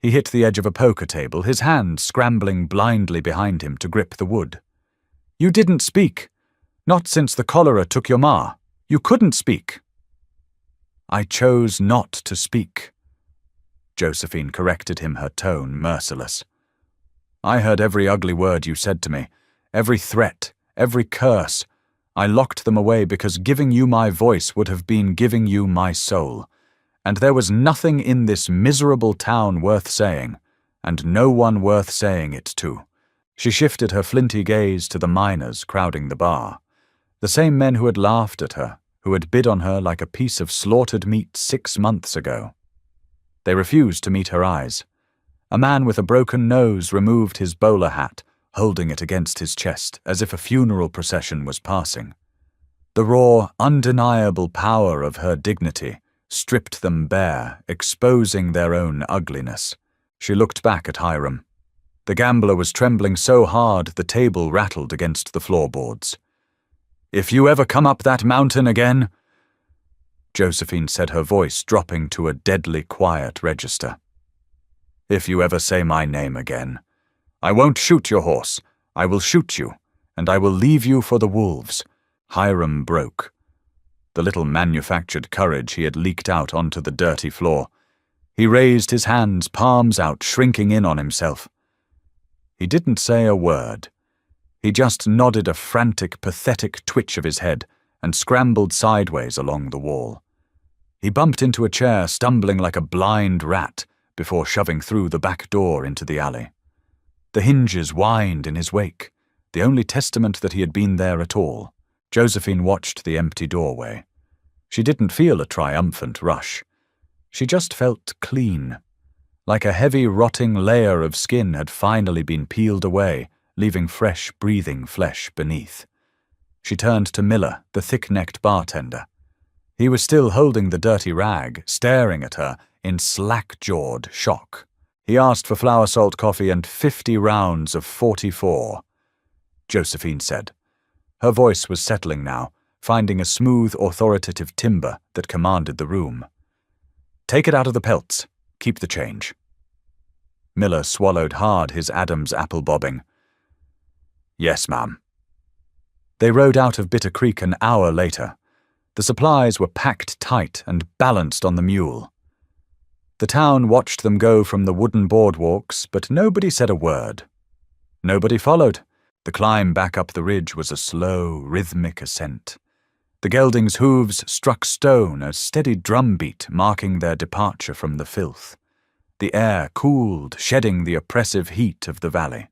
He hit the edge of a poker table, his hand scrambling blindly behind him to grip the wood. "You didn't speak. Not since the cholera took your ma. You couldn't speak." "I chose not to speak." Josephine corrected him, her tone merciless. "I heard every ugly word you said to me, every threat, every curse. I locked them away because giving you my voice would have been giving you my soul. And there was nothing in this miserable town worth saying, and no one worth saying it to." She shifted her flinty gaze to the miners crowding the bar, the same men who had laughed at her, who had bid on her like a piece of slaughtered meat 6 months ago. They refused to meet her eyes. A man with a broken nose removed his bowler hat, holding it against his chest as if a funeral procession was passing. The raw, undeniable power of her dignity stripped them bare, exposing their own ugliness. She looked back at Hiram. The gambler was trembling so hard the table rattled against the floorboards. "If you ever come up that mountain again," Josephine said, her voice dropping to a deadly quiet register. "If you ever say my name again, I won't shoot your horse. I will shoot you, and I will leave you for the wolves." Hiram broke. The little manufactured courage he had leaked out onto the dirty floor. He raised his hands, palms out, shrinking in on himself. He didn't say a word. He just nodded a frantic, pathetic twitch of his head and scrambled sideways along the wall. He bumped into a chair, stumbling like a blind rat, before shoving through the back door into the alley. The hinges whined in his wake, the only testament that he had been there at all. Josephine watched the empty doorway. She didn't feel a triumphant rush. She just felt clean, like a heavy, rotting layer of skin had finally been peeled away, leaving fresh, breathing flesh beneath. She turned to Miller, the thick-necked bartender. He was still holding the dirty rag, staring at her in slack-jawed shock. He asked for flour salt coffee and 50 rounds of .44, Josephine said. Her voice was settling now, finding a smooth, authoritative timbre that commanded the room. "Take it out of the pelts. Keep the change." Miller swallowed hard, his Adam's apple bobbing. "Yes, ma'am." They rode out of Bitter Creek an hour later. The supplies were packed tight and balanced on the mule. The town watched them go from the wooden boardwalks, but nobody said a word. Nobody followed. The climb back up the ridge was a slow, rhythmic ascent. The geldings' hooves struck stone, a steady drumbeat marking their departure from the filth. The air cooled, shedding the oppressive heat of the valley.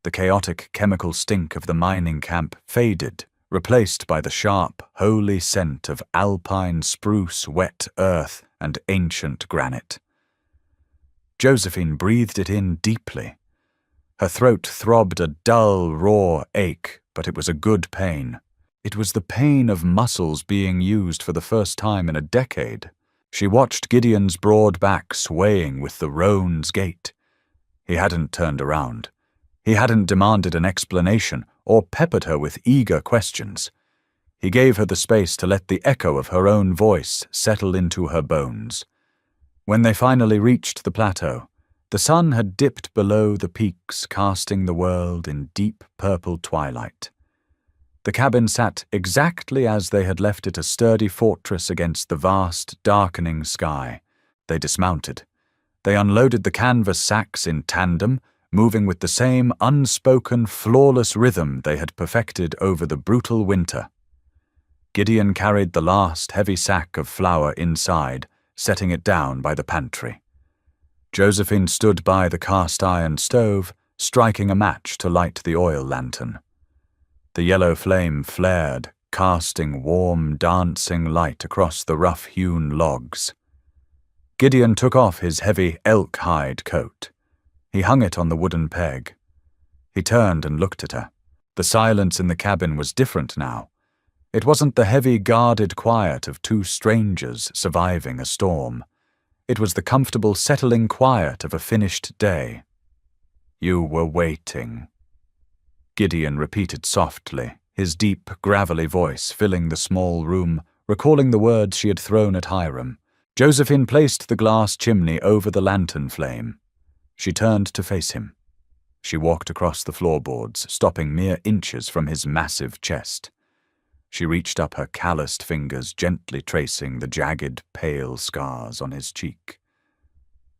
The chaotic chemical stink of the mining camp faded, replaced by the sharp, holy scent of alpine spruce, wet earth, and ancient granite. Josephine breathed it in deeply. Her throat throbbed a dull, raw ache, but it was a good pain. It was the pain of muscles being used for the first time in a decade. She watched Gideon's broad back swaying with the roan's gait. He hadn't turned around. He hadn't demanded an explanation or peppered her with eager questions. He gave her the space to let the echo of her own voice settle into her bones. When they finally reached the plateau, the sun had dipped below the peaks, casting the world in deep purple twilight. The cabin sat exactly as they had left it, a sturdy fortress against the vast, darkening sky. They dismounted. They unloaded the canvas sacks in tandem, moving with the same unspoken, flawless rhythm they had perfected over the brutal winter. Gideon carried the last heavy sack of flour inside, setting it down by the pantry. Josephine stood by the cast-iron stove, striking a match to light the oil lantern. The yellow flame flared, casting warm, dancing light across the rough-hewn logs. Gideon took off his heavy elk-hide coat. He hung it on the wooden peg. He turned and looked at her. The silence in the cabin was different now. It wasn't the heavy, guarded quiet of two strangers surviving a storm. It was the comfortable, settling quiet of a finished day. "You were waiting," Gideon repeated softly, his deep, gravelly voice filling the small room, recalling the words she had thrown at Hiram. Josephine placed the glass chimney over the lantern flame. She turned to face him. She walked across the floorboards, stopping mere inches from his massive chest. She reached up her calloused fingers, gently tracing the jagged, pale scars on his cheek.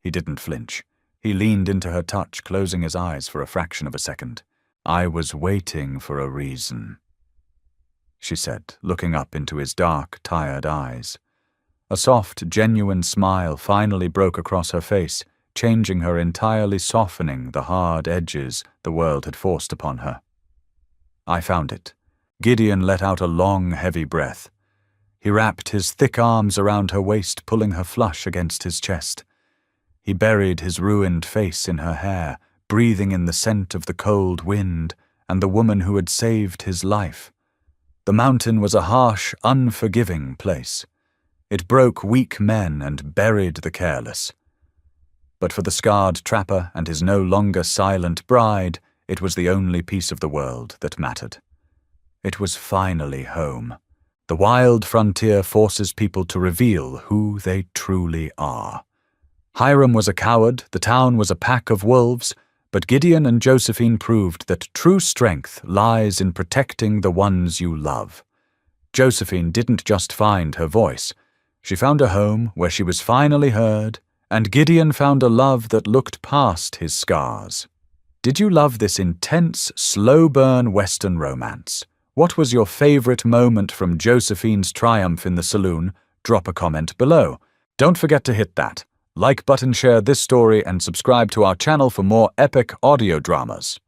He didn't flinch. He leaned into her touch, closing his eyes for a fraction of a second. "I was waiting for a reason," she said, looking up into his dark, tired eyes. A soft, genuine smile finally broke across her face, changing her entirely, softening the hard edges the world had forced upon her. "I found it." Gideon let out a long, heavy breath. He wrapped his thick arms around her waist, pulling her flush against his chest. He buried his ruined face in her hair, breathing in the scent of the cold wind and the woman who had saved his life. The mountain was a harsh, unforgiving place. It broke weak men and buried the careless. But for the scarred trapper and his no longer silent bride, it was the only piece of the world that mattered. It was finally home. The wild frontier forces people to reveal who they truly are. Hiram was a coward, the town was a pack of wolves, but Gideon and Josephine proved that true strength lies in protecting the ones you love. Josephine didn't just find her voice. She found a home where she was finally heard, and Gideon found a love that looked past his scars. Did you love this intense, slow-burn Western romance? What was your favorite moment from Josephine's triumph in the saloon? Drop a comment below. Don't forget to hit that like button, share this story, and subscribe to our channel for more epic audio dramas.